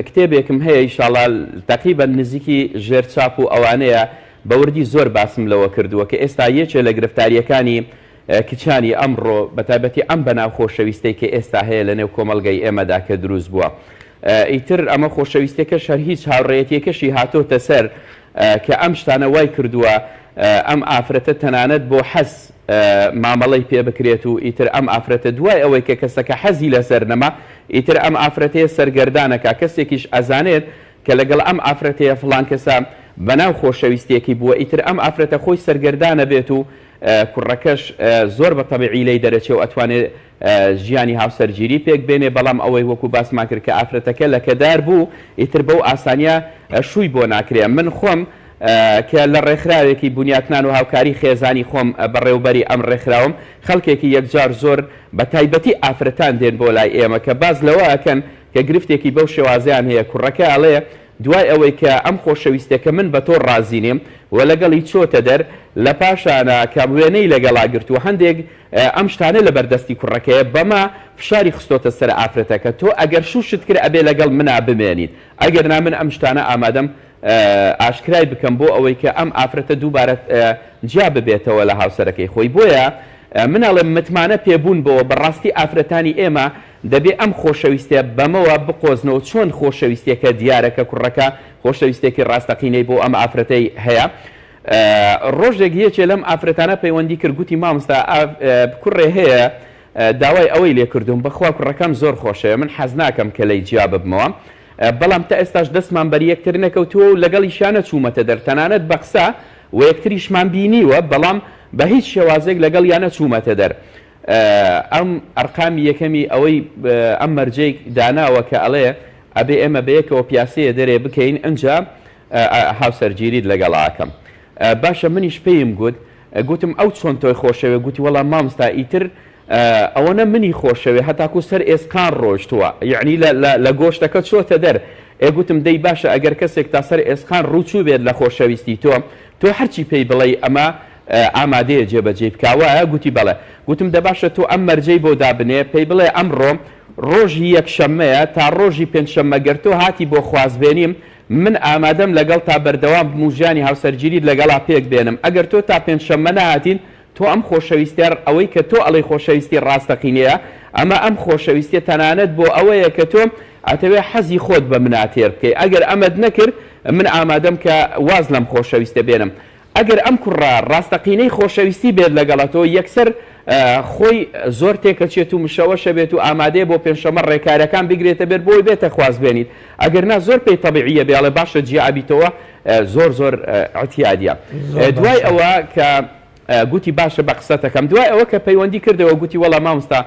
کتێبێکم هەیە ئینشاڵڵا تەقریبەن نزیکی ژێرچاپ و ئەوانەیە بەوردی زۆر باسم لەوە کردووە کە ئێستا یەکێ لە گرفتاریەکانی کچانی ئەمڕۆ بەتایبەتی ئەم بەناو خۆشەویستەی کە ئێستا هەیە لە نێو کۆمەڵگەی ئێمەدا کە دروست بووە ئیتر ئەمە خۆشەویستەکە شەر هیچ هاوڕێیەتیەکەشی هاتۆتە سەر کە ئەم شتانە وای کردووە ئەم ئافرەتە تەنانەت بۆ حەز مامەڵەی پێ بکرێت و ئیتر ئەم ئافرەتە دوای ئەوەی کە کەسەکە حەزی لەسەر نەما ئیتر ئەم ئافرەتەیە سەرگەردانەکە کەسێکیش ئەزانێت کە لەگەڵ ئەم ئافرەتەیە فڵان کەسە بەناو خۆشەویستێکی بووە ئیتر ئەم ئافرەتە خۆی سەرگەردانە بێت و کوڕەکەش زۆر بە تەبیعی لێی دەرەچێ و ئەتوانێت ژیانی هاوسەرگیری پێک بێنێ بەڵام ئەوەی وەکو باسمان کرد کە ئافرەتەکە لە کەدار بوو ئیتر بەو ئاسانیە شووی بۆ ناکرێ من خۆم کە لە ڕێکخراوێکی بنیاتنان و هاوکاری خێزانی خۆم بەڕێوبەری ئەم ڕێکخراوم خەڵکێکی یەکجار زۆر بە تایبەتی ئافرەتان دێن بۆ لای ئێمە کە باز لەوە ئەکەن کە گرفتێکی بەو شێوازیان هەیە کوڕەکە ئەڵێ دوای ئەوەی کە ئەم خۆشەویستەکە من بە تۆ ڕازینیم و لەگەڵی چۆتە دەر لە پاشانە کە وێنەی لەگەڵا گرتووە هەندێک ئەم شتانە لە بەردەستی کوڕەکەیە بەما فشاری خستۆتە سەر ئافرەتەکە تۆ ئەگەر شوشت کرد ئەبێ لەگەڵ منا بمێنیت ئەگەر نا من ئەم شتانە ئامادەم ئاشکرای بکەم بۆ ئەوەی کە ئەم ئافرەتە دووبارە جیا ببێتەوە لە هاوسەرەکەی خۆی بۆیە مناڵێ متمانە پێبوون بەوە بەڕاستی ئافرەتانی ئێمە دەبێ ئەم خۆشەویستە بەمەوە بقۆزنەوە چۆن خۆشەویستێکە دیارەکە کوڕەکە خۆشەویستێکی ڕاستەقینەی بۆ ئەم ئافرەتەی هەیە ڕۆژێک یەکێ لەم ئافرەتانە پەیوەندی کرد گوتی مامۆستا کوڕێ هەیە داوای ئەوەی لێ کردوم بەخوا کوڕەکەم زۆر خۆشەیە من حەز ناکەم کە لەی جیا ببمەوە بەڵام تا ئێستاش دەستمان بەری یەکتر نەکەوتووە و لەگەڵیشیانە چوومەتە دەر تەنانەت بە قسە و یەکتریشمان بینیوە بەڵام بە هیچ شێوازێک لەگەڵ یانە چوومەتە دەر ئەم ئەرقامی یەکەمی ئەوەی ئەم مەرجەی داناوە کە ئەڵێ ئەبێ ئێمە بەیەکەوە پیاسەیە دەرێ بکەین ئەنجا هاوسەرگیریت لەگەڵاکەم باشە منیش پێیم گوتم ئەو چۆن تۆی خۆشەوێ گوتی وەڵام مامۆستا ئیتر ئەوەنە منی خۆشەوێ هەتاکو سەر ئێسکان ڕۆشتووە یعنی لە گۆشتەکە چۆتە دەر ئێگوتم دەی باشە ئەگەر کەسێک تا سەر ئێسکان ڕووچوو بێت لە خۆشەویستی تۆ هەرچی پێی بڵێ ئەمە ئامادەیە جێبەجێ بکاوە گوتی بەڵێ گوتم دە باشە تۆ ئەم مەرجەی بۆ دابنێ پێی بڵێ ئەمڕۆ ڕۆژی یەکشەممەیە تا ڕۆژی پێنجشەممە گەرتۆ هاتی بۆ خوازبێنیم من ئامادەم لەگەڵ تا بەردەوام موژانی هاوسەرگیریت لەگەڵا پێک بێنم ئەگەر تۆ تا پێنجشەممە نهاتین تۆ ئەم خۆشەویستیار ئەوەی کە تۆ ئەڵەی خۆشەویستی ڕاستەقینەیە ئەمە ئەم خۆشەویستیە تەنانەت بۆ ئەوەیە کە تۆ ئەتەوێ حەزی خۆت بە مناتێر بکەی ئەگەر ئەمەد نەکرد من ئامادەم کە واز لەم خۆشەویستە بێنم ئەگەر ئەم کوڕە ڕاستەقینەی خۆشەویستی بێت لەگەڵەتەوە یەکسەر خۆی زۆر تێکەچێت و مشەوەشە بێت و ئامادەیە بۆ پێنجشەمە ڕێکارەکان بگرێتە بێت بۆی بێتە خوازبێنیت ئەگەر نا زۆر پێی تەبیعیە بێڵێ باشە جیابیتەوە زۆر ئەتیادیە دوای ئەوە کە گوتی باشە بە قسەتەکەم دوای ئەوە کە پەیوەندی کردەوە گوتی وەڵام مامۆستا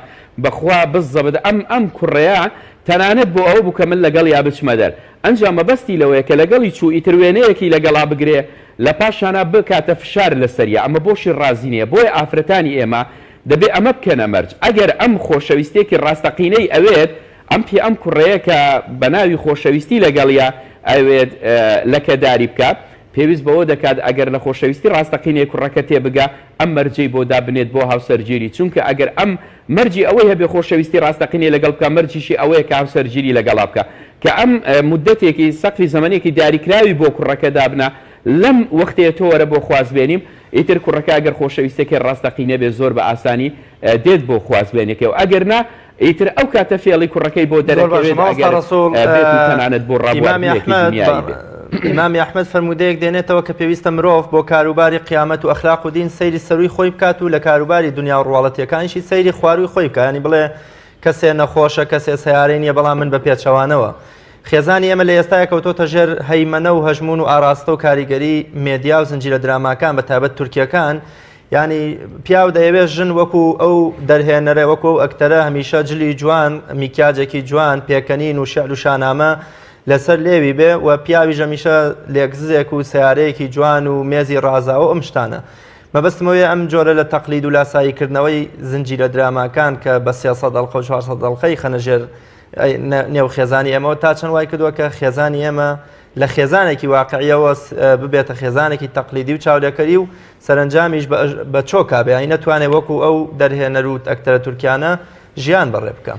بەخوا بزە بدە ئەم کوڕەیە تەنانەت بۆ ئەوە بوو کە من لەگەڵ یا بچمە دەر ئەنجام مەبەستی لەوەیە کە لەگەڵی چوو ئیتر وێنەیەکی لەگەڵا بگرێ لە پاشانە بکاتە فشار لەسەریە ئەمە بۆشی ڕازی نییە بۆی ئافرەتانی ئێمە دەبێ ئەمە بکەنە مەرج ئەگەر ئەم خۆشەویستێکی ڕاستەقینەی ئەوێت ئەم کوڕەیە کە بە ناوی خۆشەویستی لەگەڵیا ئەوێت لەکەداری بکات پێویست بەوە دەکات ئەگەر لە خۆشەویستی ڕاستەقینەی کوڕەکە تێبگا ئەم مەرجەی بۆ دابنێت بۆ هاوسەرگیری چونکە ئەگەر ئەم مەرجی ئەوەی هەبێ خۆشەویستی ڕاستەقینەی لەگەڵ بکە مەرجیشی ئەوەیە کە هاوسەرگیری لەگەڵا بکە کە ئەم مدەتێکی سەقفی زەمانێکی دیاریکراوی بۆ کوڕەکە دابنا لەم وەختەیە تۆ وەرە بۆ خوازبێنیم ئیتر کوڕەکە ئەگەر خۆشەویستێکی ڕاستەقینە بێ زۆر بە ئاسانی دێت بۆ خوازبێنێکەوە ئەگەر نا ئیتر ئەو کاتە فێڵی کوڕەکەی بۆ دەرەکەوێت تەنانەت بۆ ئیمامی ئەحمەد فەرمودەیەک دێنێتەوە کە پێویستە مرۆڤ بۆ کاروباری قیامەت و ئەخلاق و دین سەیری سەروی خۆی بکات و لە کاروباری دنیا و ڕواڵەتیەکانیشی سەیری خواروی خۆی بکات ینی بڵێ کەسێ نەخۆشە کەسێ سیارەی نییە بەڵام من بە پێچەوانەوە خێزانی ئێمە لە ئێستاە کەوتۆتە ژێر هەیمەنە و هەژمون و ئاراستە و کاریگەری مێدیا و زنجیرە دراماکان بە تایبەت تورکیەکان ینی پیاو دەیەوێت ژن وەکو ئەو دەرهێنەرە وەکو ئەو ئەکتەرە هەمیشە جلی جوان میکیاجێکی جوان پێکەنین و شعر و شانامە لەسەر لێوی بێ و پیاوی ژەمیشە لێکززێک و سیارەیەکی جوان و مێزی ڕازاوە ئەم شتانە مەبەستمەوەیە ئەم جۆرە لە تەقلید و لاساییکردنەوەی زنجیرە دراماکان کە بە 300 دەڵقە و 400 دەڵقەی خەنەژێر نێو خێزانی ئێمەوە تا چەند وای کردووە کە خێزانی ئێمە لە خێزانێکی واقعیەوە ببێتە خێزانێکی تەقلیدی و چاودێکەری و سەرنجامیش بە چۆکا بێ ئەی نەتوانێت وەکو ئەو دەرهێنەر و ئەکتەرە تورکیانە ژیان بەڕێ بکە.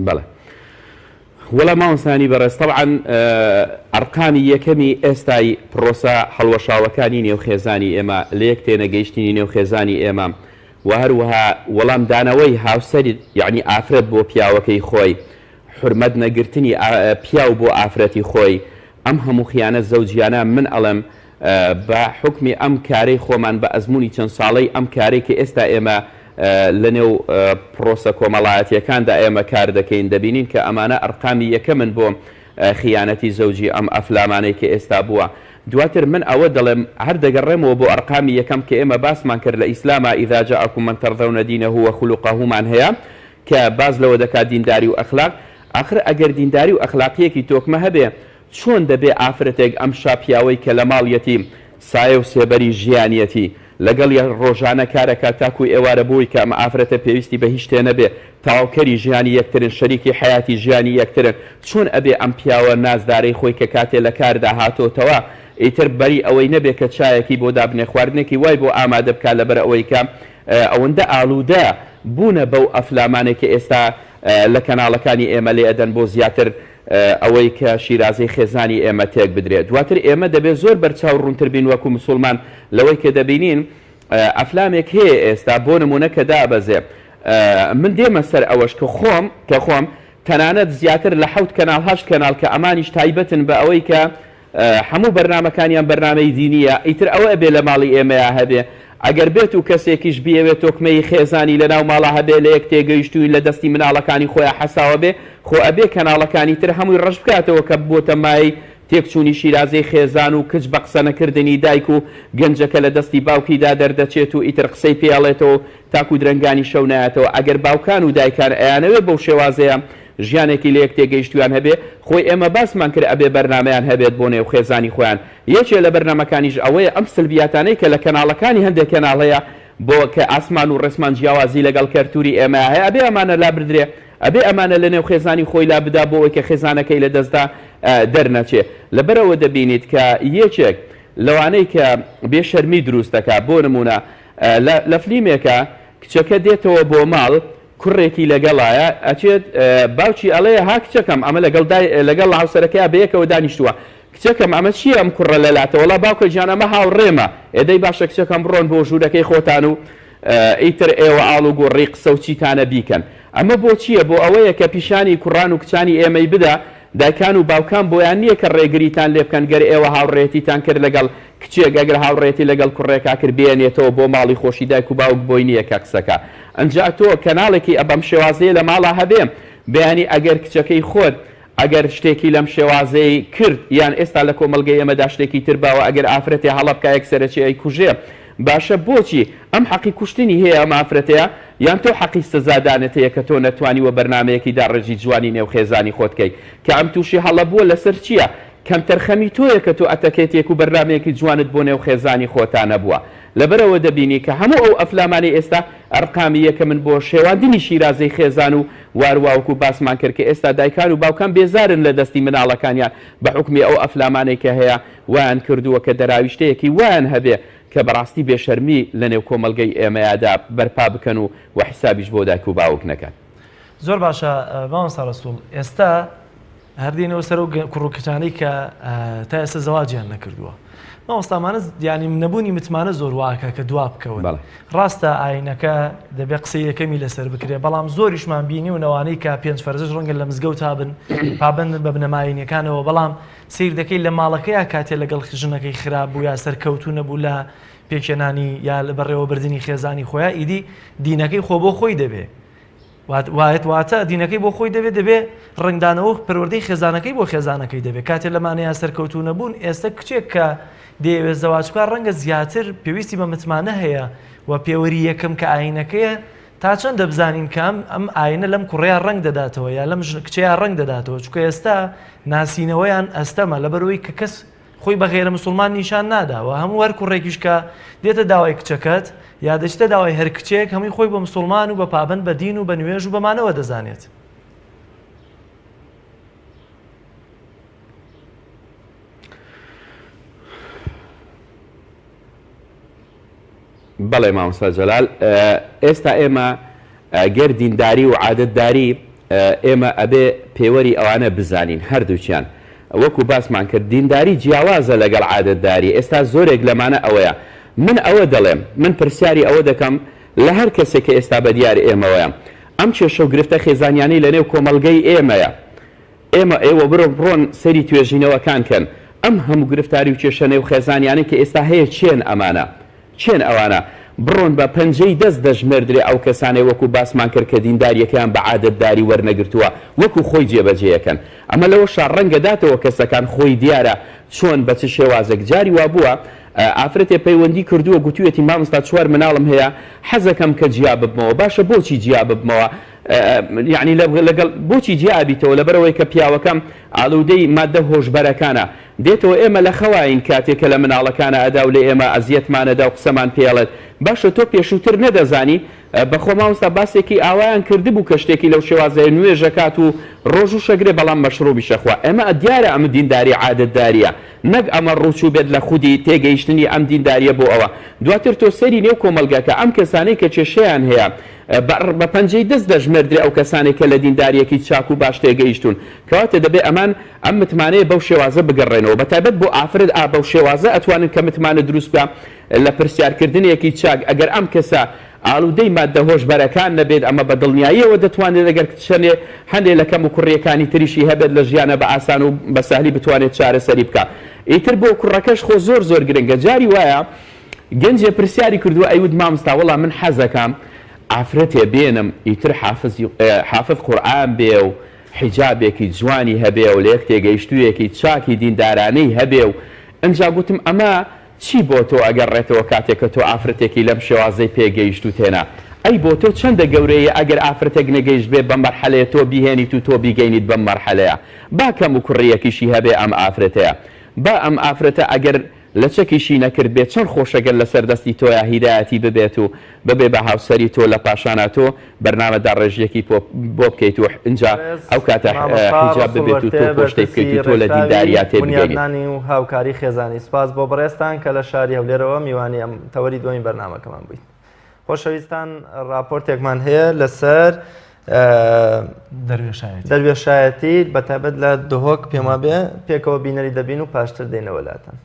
بەڵێ وەڵا ماوەسانی بەڕێز طبعاً ئەرقامی یەکەمی ئێستای پرۆسە هەڵوەشاوەکانی نێوخێزانی ئێمە لە یەک تێنەگەیشتنی نێوخێزانی ئێمە و هەروەها وەڵام دانەوەی هاوسەری یعنی ئافرەت بۆ پیاوەکەی خۆی حرمەت نەگرتنی پیاو بۆ ئافرەتی خۆی ئەم هەموو خیانەت زەوجیانە من ئەڵێم بە حکمی ئەم کارەی خۆمان بە ئەزمموی چەند ساڵەی ئەم کارێک کە ئێستا ئێمە لە نێو پرۆسە کۆمەڵایەتیەکاندا ئێمە کار دەکەین دەبینین کە ئەمانە ئەرقامی یەکەمن بۆ خیانەتی زەوجی ئەم ئەفلامانەی کە ئێستا بووە دواتر من ئەوە دەڵێم هەر دەگەڕێمەوە بۆ ئەرقامی یەکەم کە ئێمە باسمان کرد لە ئیسلامە ئیذا جاءکم من ترضون دینه وخلقهمان هەیە کە باز لەوە دەکات دینداری و ئەخلاق ئاخر ئەگەر دینداری و ئەخلاقیەکی تۆکمە هەبێ چۆن دەبێ ئافرەتێک ئەم شاپیاوەی کە لە ماڵیەتی سایە و سێبەری ژیانیەتی لەگەڵ ڕۆژانە کارەکە تاکوی ئێوارە بووی کە ئەمە ئافرەتە پێویستی بە هیچ شتێ نەبێ تاواوکەری ژیانی یەکترن شەریکی حیاتی ژیانی یەکترن چۆن ئەبێ ئەم پیاوە نازدارەی خۆی کە کاتێ لە کاردا هاتۆتەوە ئیتر بەری ئەوەی نەبێ کە چایەکی بۆ دابنێ خواردنێکی وای بۆ ئامادە بکات لەبەر ئەوەی کە ئەوەندە ئاڵوودە بوونە بەو ئەفلامانێکی ئێستا لە کەناڵەکانی ئێمە لێ ئەدەن بۆ زیاتر ئەوەی کە شیرازەی خێزانی ئێمە تێک بدرێت دواتر ئێمە دەبێت زۆر بەرچاو ڕوونتر بین وەکو مسلمان لەوەی کە دەبینین ئەفلامێک هەیە ئێستا بۆ نمونە کە دابەزێ من دێمە سەر ئەوەش کە خۆم تەنانەت زیاتر لە 7 کەناڵ 8 کەناڵ کە ئەمانیش تایبەتن بە ئەوەی کە هەموو بەرنامەکانیان بەرنامەی دینیە ئیتر ئەوە ئەبێ لە ماڵی ئێمەیە هەبێ ئەگەر بێت و کەسێکیش بیەوێت تۆکمەی خێزانی لە ناو ماڵە هەبێ لە یەک تێگەیشتووی لە دەستی مناڵەکانی خۆیان حەساوە بێ خۆ ئەبێ کەناڵەکانی تر هەمووی ڕەش بکاتەوە کە بۆتە مای تێکچوونی شیرازەی خێزان و کچ بە قسە نەکردنی دایک و گەنجەکە لە دەستی باوکیدا دەردەچێت و ئیتر قسەی پێڵێتەوە تاکو درەنگانی شەو نایەتەوە ئەگەر باوکان و دایکان ئەیانەوێ بەو شێوازەیە ژیانێکی لە یەک تێگەیشتویان هەبێ خۆی ئێمە باسمان کرد ئەبێ بەرنمەیان هەبێت بۆ نێو خێزانی خۆیان یەکێ لە بەرنمەکانیش ئەوەیە ئەم سلبیاتانەی کە لە کەناڵەکانی هەندێک کەناڵەیە بۆ کە ئاسمان و ڕسمان جیاوازی لەگەڵ کەرتوری ئێمە هەیە ئەبێ ئەمانە لا بردرێ ئەبێ ئەمانە لە نێو خێزانی خۆی لا بدا بۆەوەی کە خێزانەکەی لە دەستدا دەرنەچێ لەبەرەوە دەبینیت کە یەکێک لەوانەی کە بێشەرمی دروست دەکات بۆ نمونە لە فلیمێکە کچەکە دێتەوە بۆ ماڵ کوڕێکی لەگەڵایە ئەچێت باوکی ئەڵەیە ها کچەکەم ئەمە لەگەڵ هاوسەرەکەی بەیەکەوە دانیشتووە کچەکەم ئەمە چی ئەم کوڕە لەلاتەوەڵا باوکە گیان ئەمە هاوڕێمە ئێدەی باشە کچەکەم بڕۆن بۆ ژوورەکەی خۆتان و ئیتر ئێوە ئاڵ و گۆڕی قسە و چیتانە بیکەن ئەمە بۆ چییە بۆ ئەوەیە کە پیشانی کوڕان و کچانی ئێمەی بدە دایکان و باوکان بۆیان نییە کە ڕێگریتان لێ بکەن گەر ئێوە هاوڕێتیتان کرد لەگەڵ کچێک ئەگەر هاوڕێتی لەگەڵ کوڕێکا کرد بێنێتەوە بۆ ماڵی خۆشی دایک و باوک بۆی نییە کە قسەکە ئەنجا تۆ کەناڵێکی ئەبەم شێوازەیە لە ماڵا هەبێ بەیانی ئەگەر کچەکەی خۆت ئەگەر شتێکی لەم شێوازەی کرد یان ئێستا لە کۆمەلگەی ئێمەدا شتێکی تر باوە ئەگەر ئافرەتی هەڵە بکە یەکسەرەکی ئەی کوژێ باشە بۆچی ئەم حەقی کوشتنی هەیە ئەم ئافرەتەیە یان تۆ حەقی سزادانت هەیە کە تۆ نەتوانیوە بەرنمەیەکیدا ڕێژی جوانی نێوخێزانی خۆت کەی کە ئەم تووشی هەڵە بووە لەسەر چییە کەم تەرخەمی تۆیە کە تۆ ئەتەکێتێک و بەرنمەیەکی جوانت بۆ نێوخێزانی خۆتانە بووە لەبەرەوە دەبینی کە هەموو ئەو ئەفلامانی ئێستا ئەرقامی یەکە من بۆ شێواندنی شیرازەی خێزان و واروواوەکو باسمان کرد کە ئێستا دایکان و باوکان بێزارن لە دەستی مناڵەکانیان بە حکمی ئەو ئەفلامانەی کە هەیە وایان کردووە کە دەراویشتەیەکی وایان هەبێ کە بەڕاستی بێشەرمی لە نێو کۆمەلگەی ئێمەیادا بەرپا بکەن و حسابیش بۆ دایک و باوک نەکەن زۆر باشە مامۆستا ڕەسوڵ ئێستا هەردینەوە سەر و کوڕکچانەی کە تا ئێستا زەواجیان نەکردووە مامۆستامانە ینی نەبوونی متمانە زۆر واکە کە دوا بکەون ڕاستە ئاینەکە دەبێت قسەی یەکەمی لەسەر بکرێ بەڵام زۆریشمان بینی و نەوانەی کە پێنج فەرزش ڕەنگە لە مزگەوت هابن پابند بە بنەماینیەکانەوە بەڵام سیر دەکەی لە ماڵەکەیە کاتێ لەگەڵ ژنەکەی خراپ بوو یا سەرکەوتو نەبوو لە پێکێنانی یا لە بەڕێوەبردننی خێزانی خۆیان ئیدی دینەکەی خۆ بۆ خۆی دەبێ وایەت واتە دینەکەی بۆ خۆی دەبێ ڕنگدانەوە پەروەردەی خێزانەکەی بۆ خێزانەکەی دەبێت کاتێ لەمانەیە سەرکەوتو نەبوون ئێستا کچێک کە دەیەوێت زەواجکار ڕەنگە زیاتر پێویستی بە متمانە هەیە و پێوەری یەکەم کە ئاینەکەیە تا چەند دەبزانین کەم ئەم ئاینە لەم کوڕیان ڕنگ دەداتەوە یا لەم کچەیان ڕنگ دەداتەوە چونکە ئێستا ناسینەوەیان ئەستەمە لەبەرەوەی کە کەس خۆی بە غێرە موسڵمان نیشان ناداوە هەموو هەر کوڕێکیش کە دێتە داوای کچەکەت یا دەچتە داوای هەر کچێک هەمووی خۆی بە موسڵمان و بە پابند بە دین و بە نوێژ و بەمانەوە دەزانێت بەڵێ مامۆستا جەلال ئێستا ئێمە گەر دینداری و عادەتداری ئێمە ئەبێ پێوەری ئەوانە بزانین هەردووچیان وەکو باسمان کرد دینداری جیاوازە لەگەڵ عادەتداری ئێستا زۆرێک لەمانە ئەوەیە من ئەوە دەڵێم من پرسیاری ئەوە دەکەم لە هەر کەسێک کە ئێستا بە دیاری ئێمەوەیە ئەم کێشە و گرفتە خێزانیانەی لە نێو کۆمەلگەی ئێمەیە ئێوە بڕۆن سەری توێژینەوەکان کەن ئەم هەموو گرفتاری و کێشە نێو خێزانیانەی کە ئێستا هەیە چێن ئەمانە چێن ئەوانە بڕۆن بە پەنجەی دەست دەژمێردرێ ئەو کەسانەی وەکو باسمان کرد کە دینداریەکەیان بە عادەتداری وەرنەگرتووە وەکو خۆی جێبەجێیەکەن ئەمە لەوە شار ڕەنگە داتەوە کەسەکان خۆی دیارە چۆن بە چ شێوازێک جاری وا بووە ئافرەتێ پەیوەندی کردووە گوتوویەتی مامۆستا چوار مناڵم هەیە حەزەکەم کە جیا ببمەوە باشە بۆچی جیا ببمەوە یعنی لەگەڵ بۆچی جیابیتەوە لەبەرەوەی کە پیاوەکەم ئاڵودەی مادە هۆشبەرەکانە دێتەوە ئێمە لە خەواین کاتێکە لە مناڵەکانە ئەدا و لە ئێمە ئەزیەتمانەدا و قسەمان پێڵێت باشە تۆ پێشووتر نەدەزانی بەخۆ مامۆستا باسێکی ئاوایان کردبوو کە شتێکی لەو شێوازەیە نوێژەکات و ڕۆژ و شەگرێ بەڵام مەشروبی شەخوا ئێمە دیارە ئەمە دینداری عادەتداریە نەک ئەمە ڕووچوو بێت لە خودی تێگەیشتنی ئەم دینداریە بۆ ئەوە دواتر تۆ سەری نێو کۆمەلگاکە ئەم کەسانەی کە کێشەیان هەیە بە پەنجەی دەست دەژمێردرێ ئەو کەسانێک کە لە دینداریەکی چاک و باش تێگەیشتون کەواتە دەبێت ئەمان ئەم متمانەیە بەو شێوازە بگەڕێنەوە بەتایبەت بۆ ئافرەت بەو شێوازە ئەتوانن کە متمانە دروست بکە لە پرسیارکردنیەکی چاک ئەگەر ئەم کەسە ئاڵودەی مادە هۆشبەرەکان نەبێت ئەمە بە دڵنیاییەوە دەتوانێت ئەگەر چەندێ هەندێک لە کەم و کوڕیەکانی تریشی هەبێت لە ژیانە بە ئاسان و بە سەهلی بتوانێت چارەسەری بکە ئیتر بۆ کوڕەکەش خۆ زۆر گرنگە جاری وایە گەنجێ پرسیاری کردووە ئەیود مامۆستا وەڵا من حەزەکەم ئافرەتێ بێنم ئیتر حافظ قورئان بێ و حیجابێکی جوانی هەبێ و لە یەک تێگەیشتوویەکی چاکی دیندارانەی هەبێ و ئەنجا گوتم ئەمە چی بۆ تۆ ئەگەڕێتەوە کاتێک کە تۆ ئافرەتێکی لەم شێوازەی پێگەیشت و تێنا ئەی بۆ تۆ چەندە گەورەیە ئەگەر ئافرەتێک نەگەیشت بێ بەم مەرحەلەیە تۆ بیهێنیت و تۆ بیگەینیت بەم مەرحەلەیە با کەم و کوڕیەکیشی هەبێ ئەم ئافرەتەیە با ئەم ئافرەتە ئەگەر لە چەکیشی نەکرد بێت چەند خۆشەگەر لەسەر دەستی تۆیە هیدایەتی ببێت و ببێ بە هاوسەری تۆ لە پاشانە تۆ بەرنامەدا ڕێژیەکی بۆ بکەیت و اینجا ئەو کاتە حیجاب ببێت و تۆ پۆشتەی بکەیت و تۆ لە دینداریا تێبگەینی و هاوکاری خێزانی سپاس بۆ بەڕێستان کە لە شاری هەولێرەوە میوانی ئەم تەوەری دوایین بەرنامەکەمان بوویت خۆشەویستان ڕاپۆرتێکمان هەیە لەسەر دەروێشایەتی بەتایبەت لە دهۆک پێما بێ پێکەوە بینەری دەبین و پاشتر دێنەوە لاتەن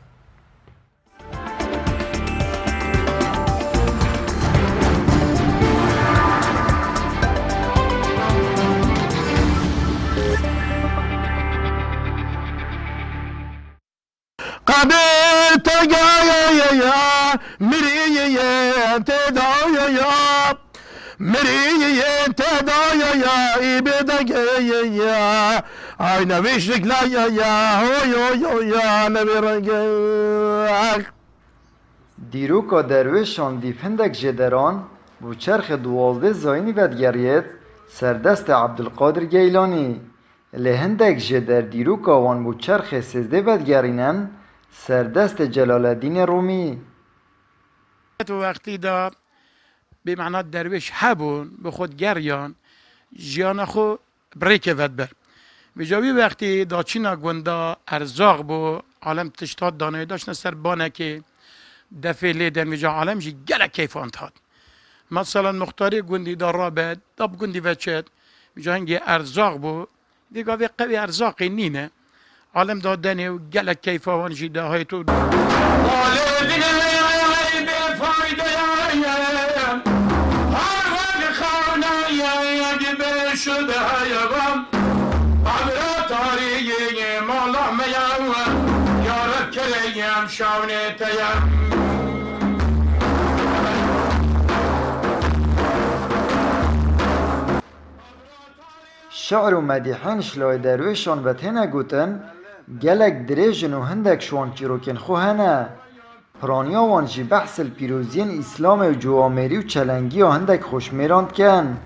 عبر تقايا مريين تدايا مريين تدايا إبدايا عين بيشك لا يا هو يا نبي رجاك دیروکا درویشان دیفندک جدران و چرخ دوازده زاینی ودگریت سردست عبدالقادر گیلانی لهندک جدر دیروکا وان بو چرخ سزده ودگرینن سردست جلال الدین رومی وقتی دا به معنی درویش هبون به خود گریان جیان خو بریک ودبر بجاوی وقتی دا چینا گوندا ارزاق بو عالم تشتاد دانه داشتن سر بانه که دفعه لیدن ویجا عالم جی گلک کیف انتهاد مثلا مختاری گوندی دار رابط داب گوندی وچد ویجا هنگی ارزاق بو دیگه وی قوی ارزاقی نینه عالم دادنه و گلک کیف آوانجی ده های تو شعر و مدیحین شلای درویشان و تینه گوتن گلک دریجن و هندک شوان چیروکن خو هنه پرانیا وانجی بحث الپیروزین اسلام و جوامری و چلنگی و هندک خوشمیراند کن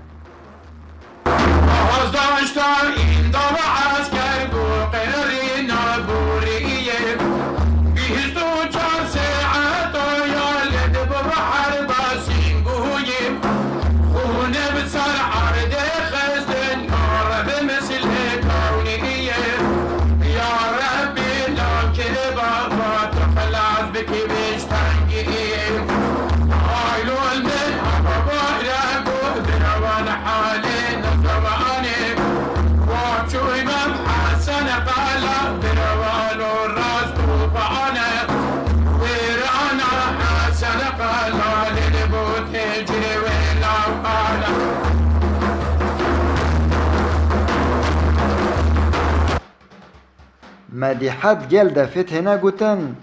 مدیحت گل دفت هنه گوتن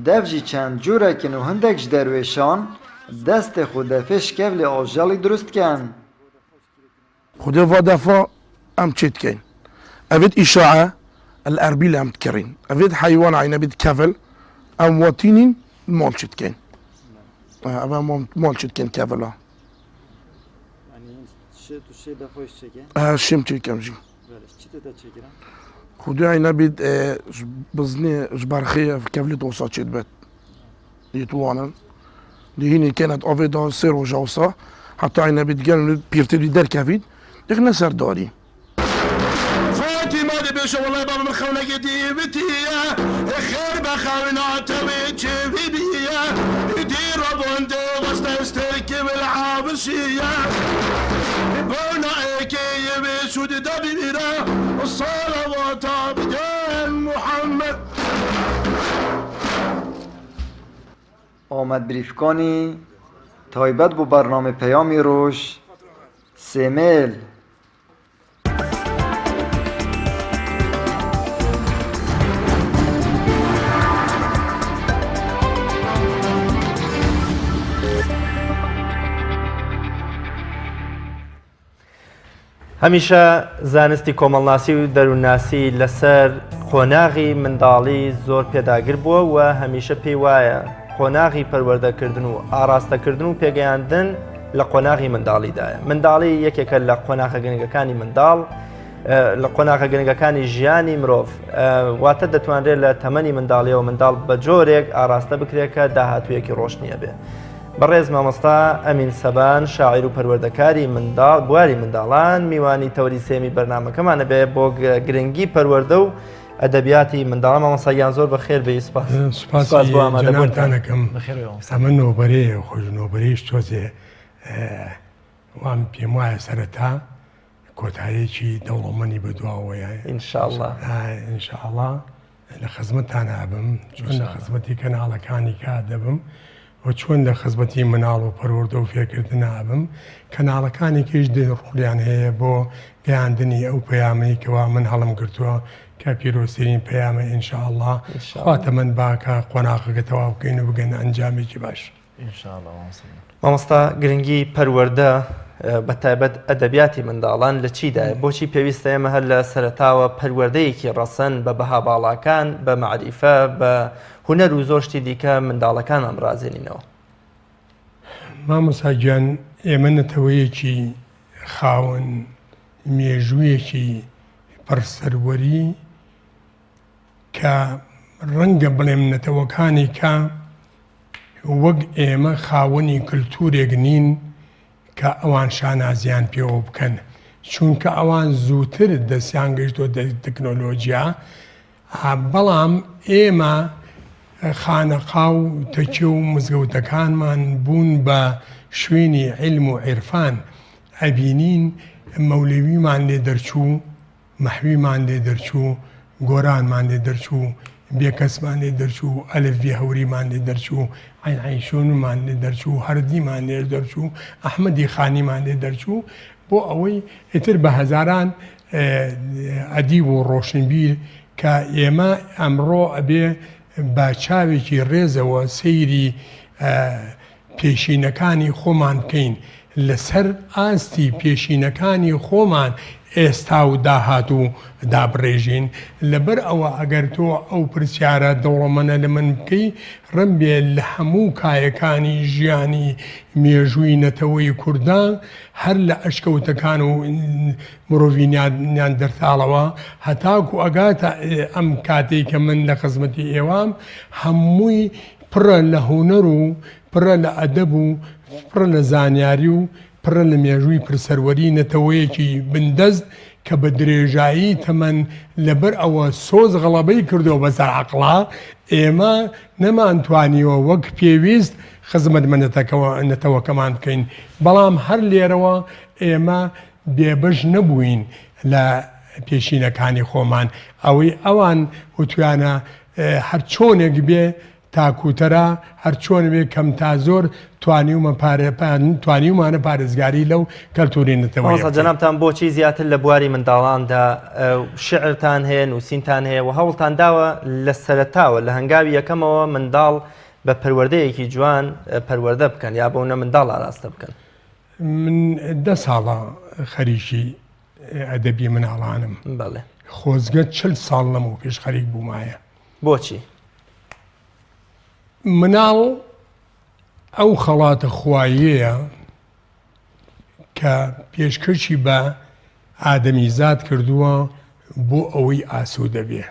دف جی چند جوره کن و هندک جدرویشان دست خود دفش کبل آجالی درست کن خدا و دفا ام چید کن اوید اشاعه الاربیل ام تکرین اوید حیوان عینه بید کفل ام واتینین مال چید کن اوه مال چید کن کفل ها شم چید کم جی خودی عینه بید بزنی جبرخی کفلی توسا چید بید دیتوانن دهینی کنت آوه دا سر و جاوسا حتی عینه بید گرن پیرتی بید در کفید دیگه نسر داری فاطمه دی بشه والله بابا من خونگی دیوتیه خیر بخونات و چوی بیه دی ربونده وسط استرکی بالعابسیه بونا ایکی بسود دبیره الصلوات بجاه محمد آمد بریفکانی تایبت بو برنامه پیامی روش سیمیل هەمیشە زانستی کۆمەڵناسی و دەروونناسی لەسەر قۆناغی منداڵی زۆر پێداگر بووە و هەمیشە پێی وایە قۆناغی پەروەردەکردن و ئاراستەکردن و پێگەیاندن لە قۆناغی منداڵیدایە. منداڵی یەکێکە لە قۆناغە گەنگەکانی منداڵ لە قۆناغە گەنگەکانی ژیانی مرۆڤ واتە دەتوانرێت لە تەمەنی منداڵیەوە منداڵ بە جۆرێک ئاراستە بکرێت کە داهاتوویەکی ڕۆشنیە بێ. بەڕێز مامۆستا ئەمین سەبان شاعیر و پەروەردەکاری منداڵ بواری منداڵان میوانی تەوری سێمی بەرنامەکەمانە بێ بۆ گرنگی پەروەردە و ئەدەبیاتی منداڵە مامۆستایان زۆر بەخێر بێ سپاس بۆ ئامادەبوونتانەکەم ئەمە نۆبەرەیە خۆش نۆبەرەیش تۆزێ وام پێم وایە سەرەتا کۆتاییەکی دەوڵەمەندی بەدواوەیە ئینشاءڵڵا ئینشاءڵڵا لە خزمەتتان هەبم چۆن لە خزمەتی کەناڵەکانی کات دەبم و چۆن لە خزمەتی مناڵ و پەروەردە و فێرکردن هەبم کەناڵەکانێکیش ڕوڵیان هەیە بۆ گەیاندنی ئەو پەیامەی کەوا من هەڵم گرتووە کە پیرۆستترین پەیامە ئینشاءڵڵا خواتە من باکە قۆناغەکە تەواو بکەین و بگەنە ئەنجامێکی باش. مامۆستا گرنگی پەروەردە بە تایبەت ئەدەبیاتی منداڵان لە چیدایە؟ بۆچی پێویستە ئێمە هەر لە سەرەتاوە پەروەردەیەکی ڕەسەن بە بەها باڵاکان بە معریفە بە هونەر و زۆر شتی دیکە منداڵەکانمان ڕازێنینەوە؟ مامۆستا گیان ئێمە نەتەوەیەکی خاوەن مێژوویەکی پڕسەروەری کە ڕەنگە بڵێم نەتەوەکانی کە وەک ئێمە خاوەنی کللتورێک نین کە ئەوان شانازیان پێوە بکەن چونکە ئەوان زووتر دەستیان گەیشتۆ تەکنۆلۆژیا بەڵام ئێمە خانەقا و تەکێ و مزگەوتەکانمان بوون بە شوێنی علم و عێرفان ئەبینین مەولەویمان لێ دەرچوو مەحویمان لێ دەرچوو گۆرانمان لێ دەرچوو بێکەسمان لێ دەرچوو ئەلفبێ هەوریمان لێ دەرچوو عینعیشۆنمان لێ دەرچوو هەردیمان لێ دەرچوو ئەحمەدی خانیمان لێ دەرچوو بۆ ئەوەی ئیتر بە هەزاران ئەدیب و ڕۆشنبیر کە ئێمە ئەمڕۆ ئەبێ بە چاوێکی ڕێزەوە سەیری پێشینەکانی خۆمان بکەین لەسەر ئاستی پێشینەکانی خۆمان ئێستا و داهات و دابڕێژین لەبەر ئەوە ئەگەر تۆ ئەو پرسیارە دەوڵەمەنە لە من بکەی ڕم بێ لە هەموو کایەکانی ژیانی مێژووی نەتەوەی کوردان هەر لە ئەشکەوتەکان و مرۆڤینیان دەرتاڵەوە هەتاکو ئەگاتە ئەم کاتێک کە من لە خزمەتی ئێوام هەمووی پڕە لە هونەر و پڕە لە ئەدەب و پڕە لە زانیاری و پڕە لە مێژووی پرسەروەری نەتەوەیەکی بندەست کە بە درێژایی تەمەەن لەبەر ئەوە سۆز غەڵەبەی کردو بەسەر عەقڵا ئێمە نەمانتوانیوە وەک پێویست خزمەت نەتەوەکەمان بکەین بەڵام هەر لێرەوە ئێمە بێبەش نەبووین لە پێشینەکانی خۆمان ئەوەی ئەوان وتوانە هەر چۆنێک بێ تاکوتەرە هەر چۆن بێ کەم تا زۆر توانیومانە پارێزگاری لەو کەلتوری نەتەوە. جەنابتان بۆچی زیاتر لە بواری منداڵاندا شعرتان هەیە نووسینتان هەیە و هەوڵتان داوە لە سەرەتاوە لە هەنگاوی یەکەمەوە منداڵ بە پەروەردەیەکی جوان پەروەردە بکەن یا بۆ نە منداڵ ئاراستە بکەن؟ من 10 ساڵە خەریکی ئەدەبی مناڵانم خۆزگە 40 ساڵ لەمەوە پێش خەریک بوومایە. بۆچی؟ مناڵ ئەو خەڵاتە خوایەیە کە پێشکەشی بە ئادەمیزاد کردووە بۆ ئەوەی ئاسوودە بێ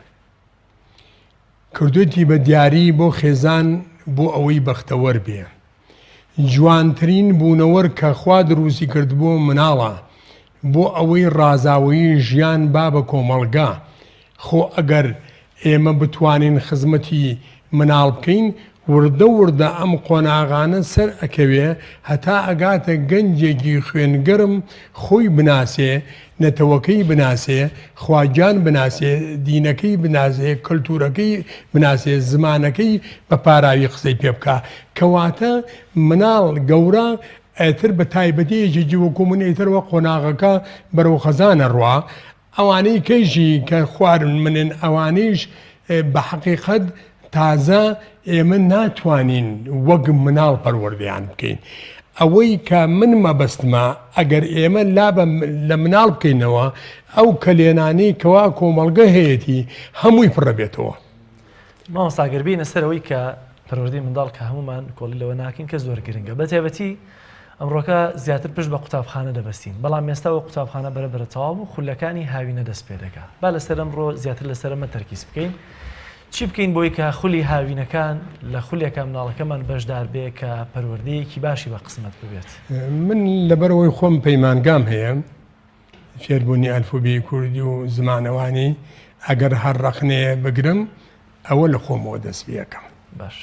کردوێتی بە دیاری بۆ خێزان بۆ ئەوەی بەختەوەر بێ جوانترین بوونەوەر کە خوا دروستی کردبووە مناڵە بۆ ئەوەی ڕازاوەیی ژیان با بە کۆمەڵگا خۆ ئەگەر ئێمە بتوانین خزمەتی مناڵ بکەین وردە وردە ئەم قۆناغانە سەر ئەکەوێ هەتا ئەگاتە گەنجێکی خوێنگەرم خۆی بناسێ نەتەوەکەی بناسێ خواجان بناسێ دینەکەی بناسێ کەلتورەکەی بناسێ زمانەکەی بە پاراوی قسەی پێ بکە کەواتە مناڵ گەورە ئەتر بە تایبەتەیەکی جیوەکو من ئیترەوە قۆناغەکە بەرەو خەزانە ڕوا ئەوانەی کەیژی کە خوارن منن ئەوانیش بە حەقیقەت تازە ئێمە ناتوانین وەک مناڵ پەروەردەیان بکەین ئەوەی کە من مەبەستمە ئەگەر ئێمە لە مناڵ بکەینەوە ئەو کەلێنانەی کەوا کۆمەڵگە هەیەی هەمووی پڕە بێتەوە. مامۆستاگەربینە سەرەوەی کە پەروەردەی منداڵ کە هەمومان کۆڵی لەوە ناکەین کە زۆر گرنگە بەتایبەتی ئەمڕۆکە زیاتر پشت بە قوتابخانە دەبەستین بەڵام ئێستاوە قوتابخانە بەرەبەرە تەواو و خولەکانی هاوینە دەست پێ دەکات با لەسەر ئەمڕۆ زیاتر لەسەرمە تەرکیز بکەین چی بکەین بۆی کە خولی هاوینەکان لە خولێکە مناڵەکەمان بەشدار بێ کە پەروەردەیەکی باشی بە قسمت ببێت. من لەبەرەوەی خۆم پەیمانگام هەیە فێربوونی ئەلفوبێی کوردی و زمانەوانی ئەگەر هەر ڕەخنەیە بگرم ئەوە لە خۆمەوە دەست پێەکەم. باش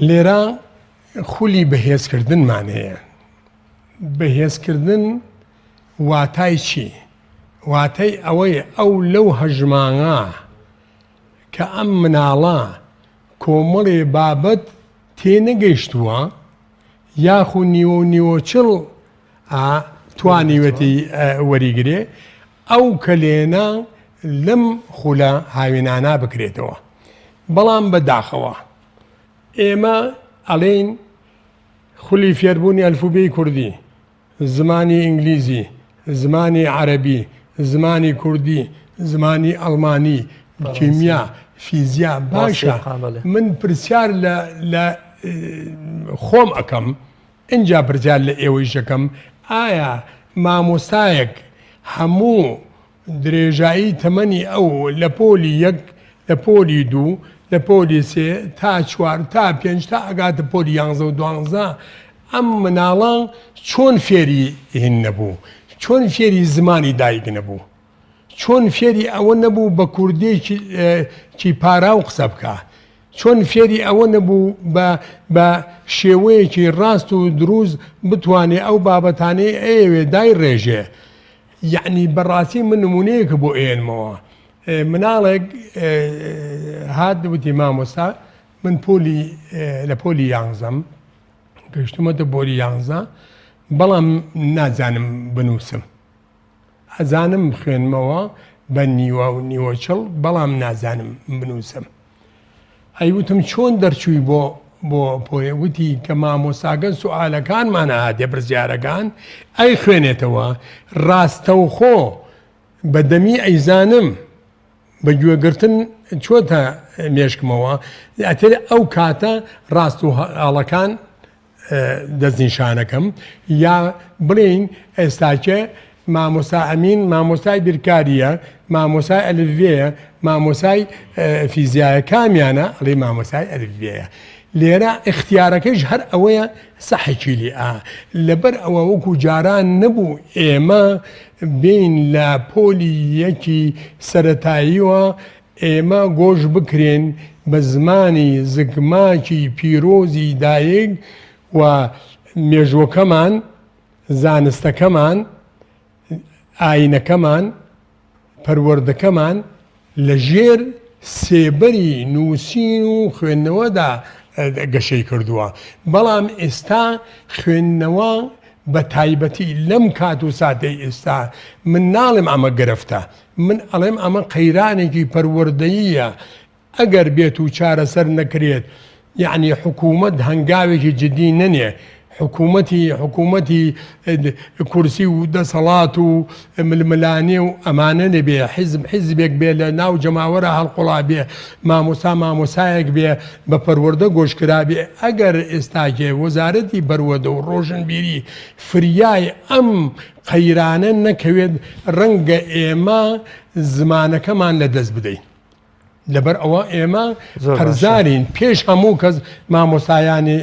لێرە خولی بەهێزکردنمان هەیە. بەهێزکردن واتای چی؟ واتای ئەوەی ئەو لەو هەژمانە کە ئەم مناڵە کۆمەڵێ بابەت تێنەگەیشتووە یاخو نیوە نیوەچڵ توانیوەتی وەریگرێ ئەو کەلێنە لەم خولە هاوێنانە بکرێتەوە. بەڵام بەداخەوە ئێمە ئەڵێن خولی فێربوونی ئەلفوبێی کوردی، زمانی ئینگلیزی، زمانی عەرەبی، زمانی کوردی، زمانی ئەڵمانی، کیمیا، فیزیا. باشە من پرسیار لە خۆم ئەەکەم، اینجا پرسیار لە ئێوەی شەکەم، ئایا مامۆستایەک هەموو درێژایی تەمەنی ئەو لە پۆلی یەک، لە پۆلی دوو، لە پۆلی سێ تا چوار تا پێنج تا ئەگاتە پۆلی 11 و 12 ئەم مناڵان چۆن فێری هین نەبوو، چۆن فێری زمانی دایک نەبوو، چۆن فێری ئەوە نەبوو بە کوردێکی پاراو قسە بکە، چۆن فێری ئەوە نەبوو بە شێوەیەکی ڕاست و دروست بتوانێت ئەو بابەتانەی ئەوێ دای ڕێژێ. یعنی بەڕاستی من نمونەیەکە بۆ ئێنمەوە. مناڵێک هات وتی مامۆستا من لە پۆلی 11 گەشتومەتە پۆلی 11 بەڵام نازانم بنووسم، ئەزانم خوێنمەوە بە نیوە و نیوەچڵ بەڵام نازانم بنووسم. ئەیوتم چۆن دەرچووی بۆ پۆیە؟ وتی کە مامۆستاگە سوالەکانمانە هاتێ پرسیارەکان ئەی خوێنێتەوە، ڕاستەوخۆ بەدەمی ئەیزانم بە گوێگرتن چۆتە مێشکمەوە، ئەتر ئەو کاتە ڕاست و هەڵەکان دەستنیشانەکەم، یا بڵین ئێستاکە مامۆستا ئەمین مامۆستای بیرکاریە، مامۆسای ئەلفڤەیە، مامۆسای فیزیایە، کامیانە ئەڵێ مامۆسای ئەلفڤەیە. لێرە اختیارەکەش هەر ئەوەیە سەحێکی لێ لەبەر ئەوە وەکو جاران نەبوو ئێمە بین لە پۆلی یەکی سەرەتاییوە ئێمە گۆش بکرێن بە زمانی زگماکی پیرۆزی دایک و مێژوەکەمان، زانستەکەمان، ئاینەکەمان، پەروەردەکەمان لە ژێر سێبەری نووسین و خوێندنەوەدا گەشەی کردووە. بەڵام ئێستا خوێندنەوە بە تایبەتی لەم کات و ساتەی ئێستا من ناڵێم ئەمە گرفتە، من ئەڵێم ئەمە قەیرانێکی پەروەردەییە. ئەگەر بێت و چارەسەر نەکرێت، یعنی حکوومەت هەنگاوێکی جدی نەنێ، حکوومەتی کورسی و دەسەڵات و ململانێ و ئەمانە نەبێ، حیزبێک بێ لە ناو جەماوەرە هەڵقوڵا بێ، مامۆسایەک بێ بە پەروەردە گۆشکرا بێ. ئەگەر ئێستاکێ وەزارەتی بەروەدە و ڕۆژنبیری فریای ئەم قەیرانە نەکەوێت، ڕەنگە ئێمە زمانەکەمان لە دەست بدەین. لەبەر ئەوە ئێمە هەرزارین پێش هەموو کەس مامۆسایانی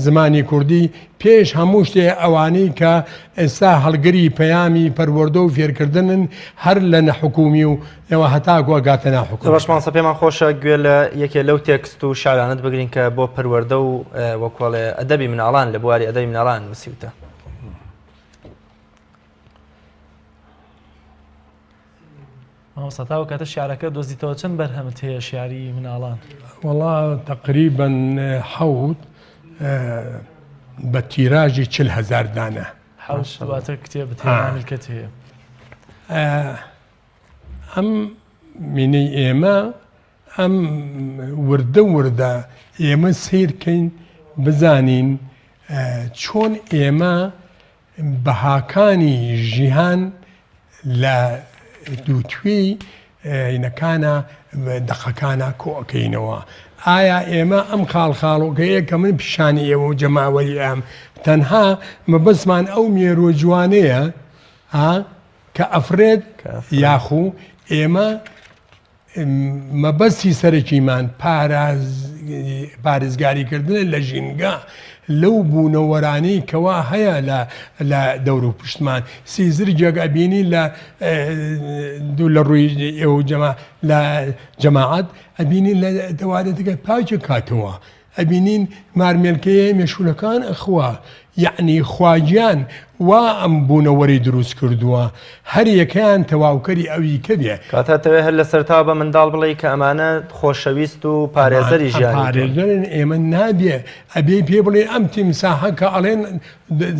زمانی کوردی، پێش هەموو شتێ ئەوانەی کە ئێستا هەڵگری پەیامی پەروەردە و فێرکردنن هەر لە نەحکومی و ئێوە هەتاکوە گاتە ناحکومی. باشمانسە پێمان خۆشە گوێ لە یەکێ لەو تێکست و شارانت بگرین کە بۆ پەروەردە و وەکۆڵێ ئەدەبی مناڵان لە بواری ئەدەبی مناڵان نووسیوتە. مامۆستا کاتە شیعرەکە دۆزیتەوە چەند بەرهەمت هەیە شیعری مناڵان؟ وەڵا تقریبەن حەوت بە تیراژی 40,000 دانە. حەوت کتێبت هەیە ملکەت هەیە. ئەم مینەی ئێمە ئەم وردە ئێمە سیرکەین بزانین چۆن ئێمە بەهاکانی ژیهان لە دووتوێی ئینەکانە دەقەکانە کۆکەینەوە. ئایا ئێمە ئەم خاڵخاڵۆکەیە کە من پیشانی ئێوە و جەماوەری ئەم تەنها مەبەسمان ئەو مێرۆ جوانەیە کە ئەفرێت یاخو ئێمە مەبەستی سەرەکیمان پارێزگاریکردن لە ژینگە لەو بوونەوەرانەی کەوا هەیە لە دەور و پشتمان. سیزرجێک ئەبینی لە ڕووی ئێوە لە جەماعەت ئەبینی لە دەوارێتەکە پاچە کاتەوە ئەبینین مارمێلکەیە مێشولەکان ئەخوا یعنی خواجیان وا ئەم بوونەوەری دروست کردووە هەر یەکەیان تەواوکەری ئەوی کە بێ کاتاتەوێ هەر لە سەرتا بە منداڵ بڵێ کە ئەمانە خۆشەویست و پارێزەری ژیان پارێزەرن ئێمە نابێ ئەبێ پێ بڵێ ئەم تیمساحە کە ئەڵێن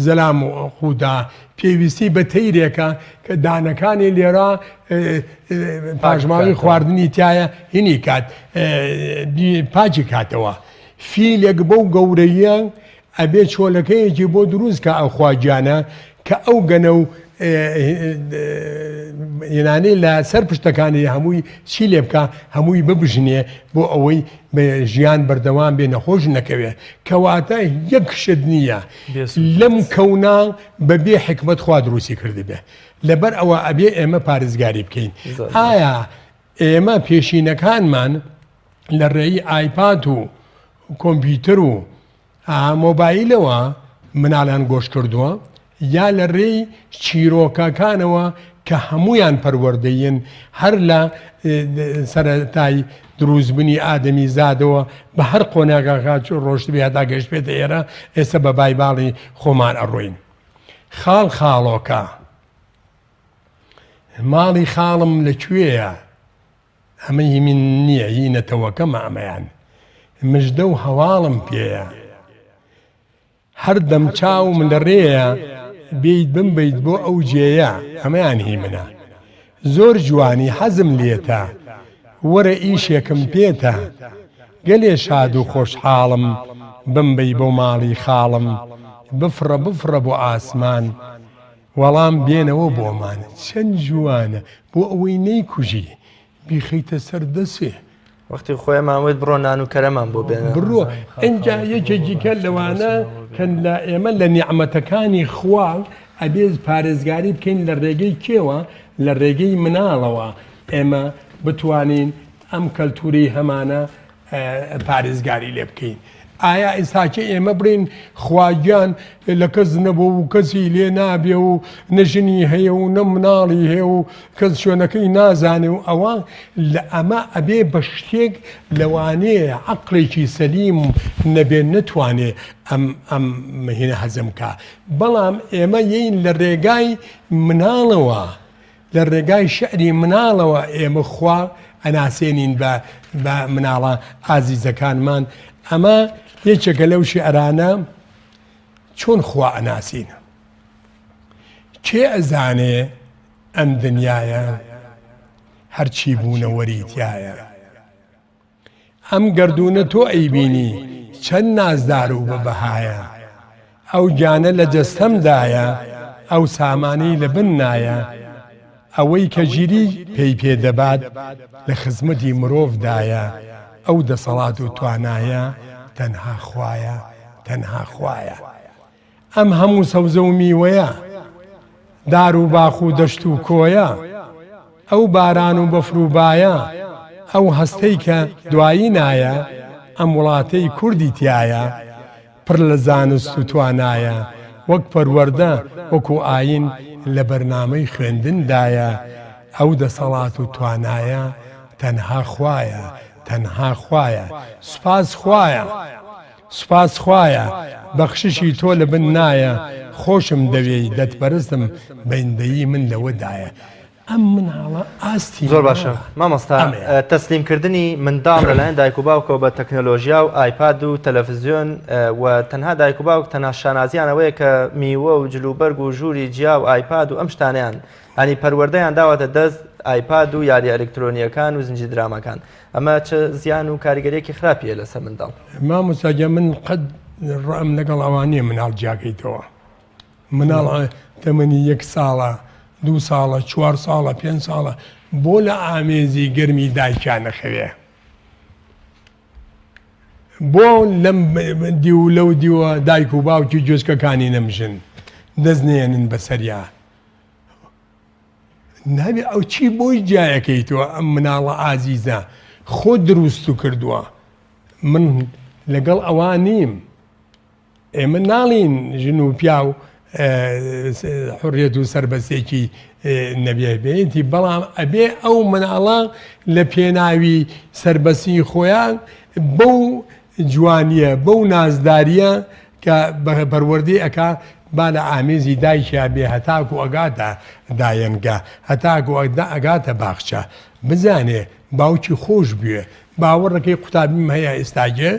زەلام و خودا پێویستی بە تەیرێکە کە دانەکانی لێرە پاژماوی خواردنی تایە هینی کات پاچی کاتەوە فیلێک بەو گەورەیە ئەبێ چۆلەکەیەکی بۆ دروست کە ئەو خواجیانە کە ئەو گەنە و ینانەی لە سەر پشتەکانی هەمووی چی لێ بکە هەمووی ببژنێ بۆ ئەوەی بە ژیان بەردەوام بێ نەخۆش نەکەوێ کەواتە یەک شت نییە لەم کەونا بەبێ حکمت خوا دروستی کردی بێ لەبەر ئەوە ئەبێ ئێمە پارێزگاری بکەین ئایا ئێمە پێشینەکانمان لە ڕێی ئایپاد و کۆمپیوتەر و مۆبایلەوە مناڵیان گۆش کردووە یا لە ڕێی چیرۆکەکانەوە کە هەمویان پەروەردەین هەر لە سەرەتای دروستبوونی ئادەمی زادەوە بە هەر قۆناگاکات ڕۆشت بێ هەتا گەشت بێتە ئێرە ئێستا بە بایباڵی خۆمان ئەڕۆین خاڵ خاڵۆکە ماڵی خاڵم لەکوێیە ئەمە من نییە هینەتەوەکەمە ئەمەیان مژدە و هەواڵم پێیە هەر دەم چاوم لە ڕێیە بیت بمبیت بۆ ئەو جێیە ئەمەیان هی منە زۆر جوانی حەزم لێتە وەرە ئیشێکم پێتە گەلێ شاد و خۆشحاڵم بمبی بۆ ماڵی خاڵم بفرە بفرە بۆ ئاسمان وەڵام بێنەوە بۆمان چەند جوانە بۆ ئەوەی نەیکوژی بیخەیتە سەر دەسێ وەختی خۆی ماوەیت بڕۆ نان و کەرەمان بۆ بێنە بڕۆ ئەنجا یەکێکی کە لەوانە کە لە ئێمە لە نیعمەتەکانی خوا ئەبێز پارێزگاری بکەین لە ڕێگەی کێوە لە ڕێگەی مناڵەوە ئێمە بتوانین ئەم کەلتوری هەمانە پارێزگاری لێ بکەین ئایا ئێستاکە ئێمە برین خواگیان لە کەس نەبوو و کەسی لێ نابێ و نەژنی هەیە و نە مناڵی هەیە و کەس شوێنەکەی نازانێ و ئەوە لە ئەمە ئەبێ بە شتێک لەوانەیە عەقڵێکی سەلیم نەبێ نەتوانێ ئەم مهینە هەزمکە بەڵام ئێمە یین لە ڕێگای مناڵەوە لە ڕێگای شعری مناڵەوە ئێمە خوا ئەناسێنین بە مناڵە ئازیزەکانمان ئەمە یەکێکە لەو شیعرانە چۆن خوا ئەناسین کێ ئەزانێ ئەم دنیایە هەرچی بوونەوەری تایە ئەم گردونە تۆ ئەیبینی چەند نازدار و بەبەهایە ئەو گیانە لە جەستەمدایە ئەو سامانەی لە بن نایە ئەوەی کە ژیری پێی پێدەبات لە خزمەتی مرۆڤدایە ئەو دەسەڵات و توانایە تەنها خوایە تەنها خوایە ئەم هەموو سەوزە و میوەیە دار و باخ و دەشت و کۆیە ئەو باران و بەفروبایە ئەو هەستەی کە دوایی نایە ئەم وڵاتەی کوردی تایە پڕ لە زانست و توانایە وەک پەروەردە وەکو ئاین لە بەرنامەی خوێندندایە ئەو دەسەڵات و توانایە تەنها خوایە تەنها خوایە سوپاس خوایە سوپاس خوایە بەخششی تۆ لە بن نایە خۆشم دەوێی دەتبەرزم بەیندەیی من لەوەدایە ئەم مناڵە ئاستی زۆر باشە مامۆستا تەسلیمکردنی منداڵ لەلایەن دایک و باوکەوە بە تەکنۆلۆژیا و ئایپاد و تەلەڤیزیۆن و تەنها دایک و باوک تەنها شانازیانەوەیە کە میوە و جلوبەرگ و ژووری جیا و ئایپاد و ئەم شتانیان ئەنی پەروەردەیان داوەتە دەست ئایپاد و یاری ئەلکترۆنیەکان و زنجی درامەکان ئەمە چه زیان و کاریگەریەکی خراپیە لەسەر منداڵ مامۆستاگە من قەت ڕەم لەگەڵ ئەوانەیە مناڵ جیاکەیتەوە مناڵ تەمەنی 1 ساڵە 2 ساڵە 4 ساڵە 5 ساڵە بۆ لە ئامێزی گەرمی دایکیان نەخەوێ بۆ لەم دی و لەو دیوە دایک و باوکی جۆزکەکانی نەمژن دەستنێنن بەسەریا نابێ ئەو چی بۆی جایەکەیتەوە ئەم مناڵە ئازیزە خۆ دروست و کردووە من لەگەڵ ئەوان نیم ئێمە ناڵین ژن و پیا و حڕیەت و سەربەستێکی نەبێبێتی بەڵام ئەبێ ئەو مناڵە لە پێناوی سەربەسی خۆیان بەو جوانیە بەو نازداریە کە بەروەردەی ئەکا با لە ئامێزی دایکیا بێ هەتاکو ئەگاتە دایەنگە هەتاکو ئەگاتە باخچە بزانێ باوکی خۆش بوێ باوەڕەکەی قوتابیم هەیە ئێستاگە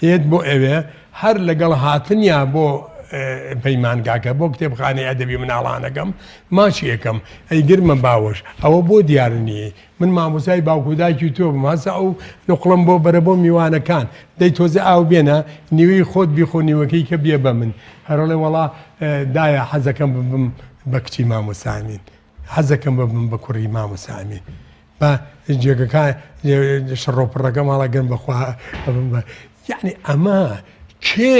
هێت بۆ ئەوێ هەر لەگەڵ هاتنیا بۆ پەیمانگاکە بۆ کتێبخانەی ئەدەبی مناڵانەکەم ماچی یەکەم ئەی گرمە باوەش ئەوە بۆ دیارنیە من مامۆسای باوکوداکی تۆ بماسە ئەو نقڵم بۆ بەرە بۆ میوانەکان دەی تۆزە ئاو بێنە نیوەی خۆت بیخۆ نیوەکەی کە بێ بە من هەرڵێ وڵا دایە حەزەکەم ببم بە کچی مامۆسامین حەزەکەم ببم بە کوڕی مامۆسامین بە جێگەکان شڕۆپڕەکە ماڵە گەن بەخوا یعنی ئەمە کێ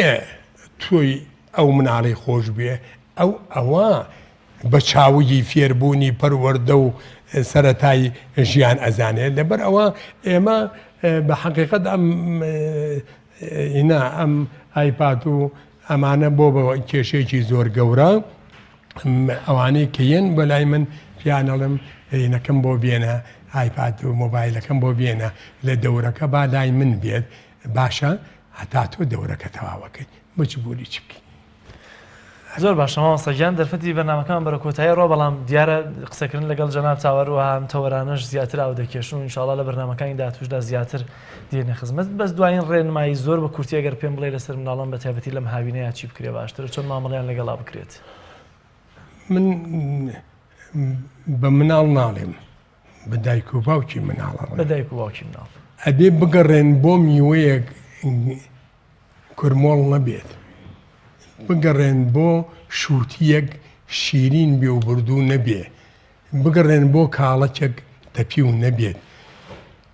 تۆی ئەو مناڵی خۆش بێ ئەوە بە چاوی فێربوونی پەروەردە و سەرەتای ژیان ئەزانێت لەبەر ئەوە ئێمە بە حەقیقەت ئەم ئایپات و ئەمانە بۆ بە کێشێکی زۆر گەورە ئەوانەی کەیەن بەلای من پیانەڵم نەکەم بۆ بێنە ئایپات و مۆبایلەکەم بۆ بێنە لە دەورەکە با لای من بێت باشە هەتا تۆ دەورەکە تەواوەکەی مجبوری چ بکەی زۆر باشەوە سەگیان دەرفەتی بەرنامەکان بەرە کۆتایی ڕۆ بەڵام دیارە قسەکردن لەگەڵ جەناب چاوەڕوە هەم تەوەرانەش زیاتر ئاو دەکێشن و ئینشاڵڵا لە بەرنامەکانی داهاتووشدا زیاتر دێنە خزمەت بەس دوایین ڕێنمایی زۆر بە کورتی ئەگەر پێم بڵێ لەسەر مناڵان بە تایبەتی لەم هاوینەیە چی بکرێ باشترە چۆن مامەڵیان لەگەڵا بکرێت من بە مناڵ ناڵێم بە دایک و باوکی مناڵە بە دایک و باوکی مناڵ ئەبێ بگەڕێن بۆ میوەیەک کورمۆڵ نەبێت بگەڕێن بۆ شووتیەک شیرین بێ و بردوو نەبێ بگەڕێن بۆ کاڵەکێک تەپی و نەبێت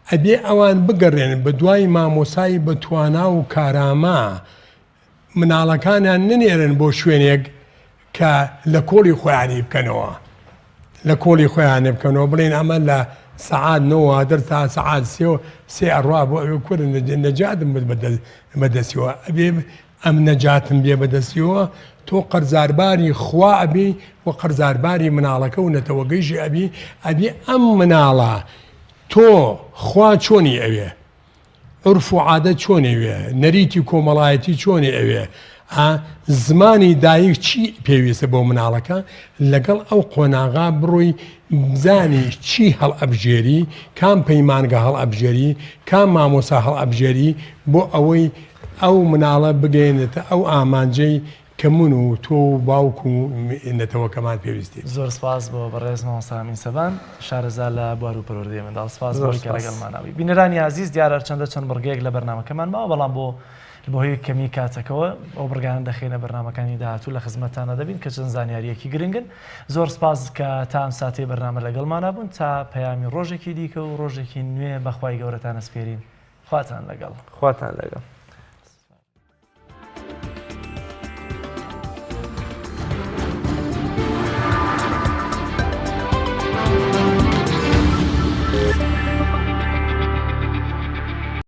ئەبێ ئەوان بگەڕێن بە دوای مامۆسایی بەتوانا و کارامە مناڵەکانیان ننێرن بۆ شوێنێک کە لە کۆڵی خۆیانی بکەنەوە لە کۆڵی خۆیانێ بکەنەوە بڵێن ئەمە لە سعات نەوە دەر تا سعات سێ ئەڕوا بۆ ئەوێ کورد نەجاتم بەدەستیەوە ئەبێ ئەم نەجاتم بێ بەدەستیەوە تۆ قەرزارباری خوا ئەبی و قەرزارباری مناڵەکە و نەتەوەگەیژی ئەبی ئەم مناڵە تۆ خوا چۆنی ئەوێ عرف و عادەت چۆنی ئەوێ نەریتی کۆمەڵایەتی چۆنی ئەوێ زمانی دایک چی پێویستە بۆ مناڵەکە لەگەڵ ئەو قۆناغا بڕۆی بزانی چی هەڵ ئەبژێری کام پەیمانگە هەڵ ئەبژێری کام مامۆسا هەڵ ئەبژێری بۆ ئەوەی ئەو مناڵە بگەێنێتە ئەو ئامانجەی کە من و تۆ و باوک و نەتەوەکەمان پێویستی زۆر سپاس بۆ بەڕێز مامۆستا سەبان شارەزا لە بوار و پەروەردەی منداڵ سپاس بۆی کە لەگەڵماناوی بینەرانی عزیز دیارە چەندە چەند بڕگەیەک لە بەرنامەکەمان ماوە بەڵام بۆ هۆی کەمی کاتەکەەوە ئەو بڕگان دەخینە بەرنامەکانی داهاتوو لە خزمەتانە دەبین کە چەند زانیاریەکی گرنگن زۆر سپاس کە تا ئەم ساتێ بەرنامە لەگەڵمانە بوون تا پەیامی ڕۆژێکی دیکە و ڕۆژێکی نوێ بەخوای گەورەتان ئەسپێرین خواتان لەگەڵ خواتان لەگەڵ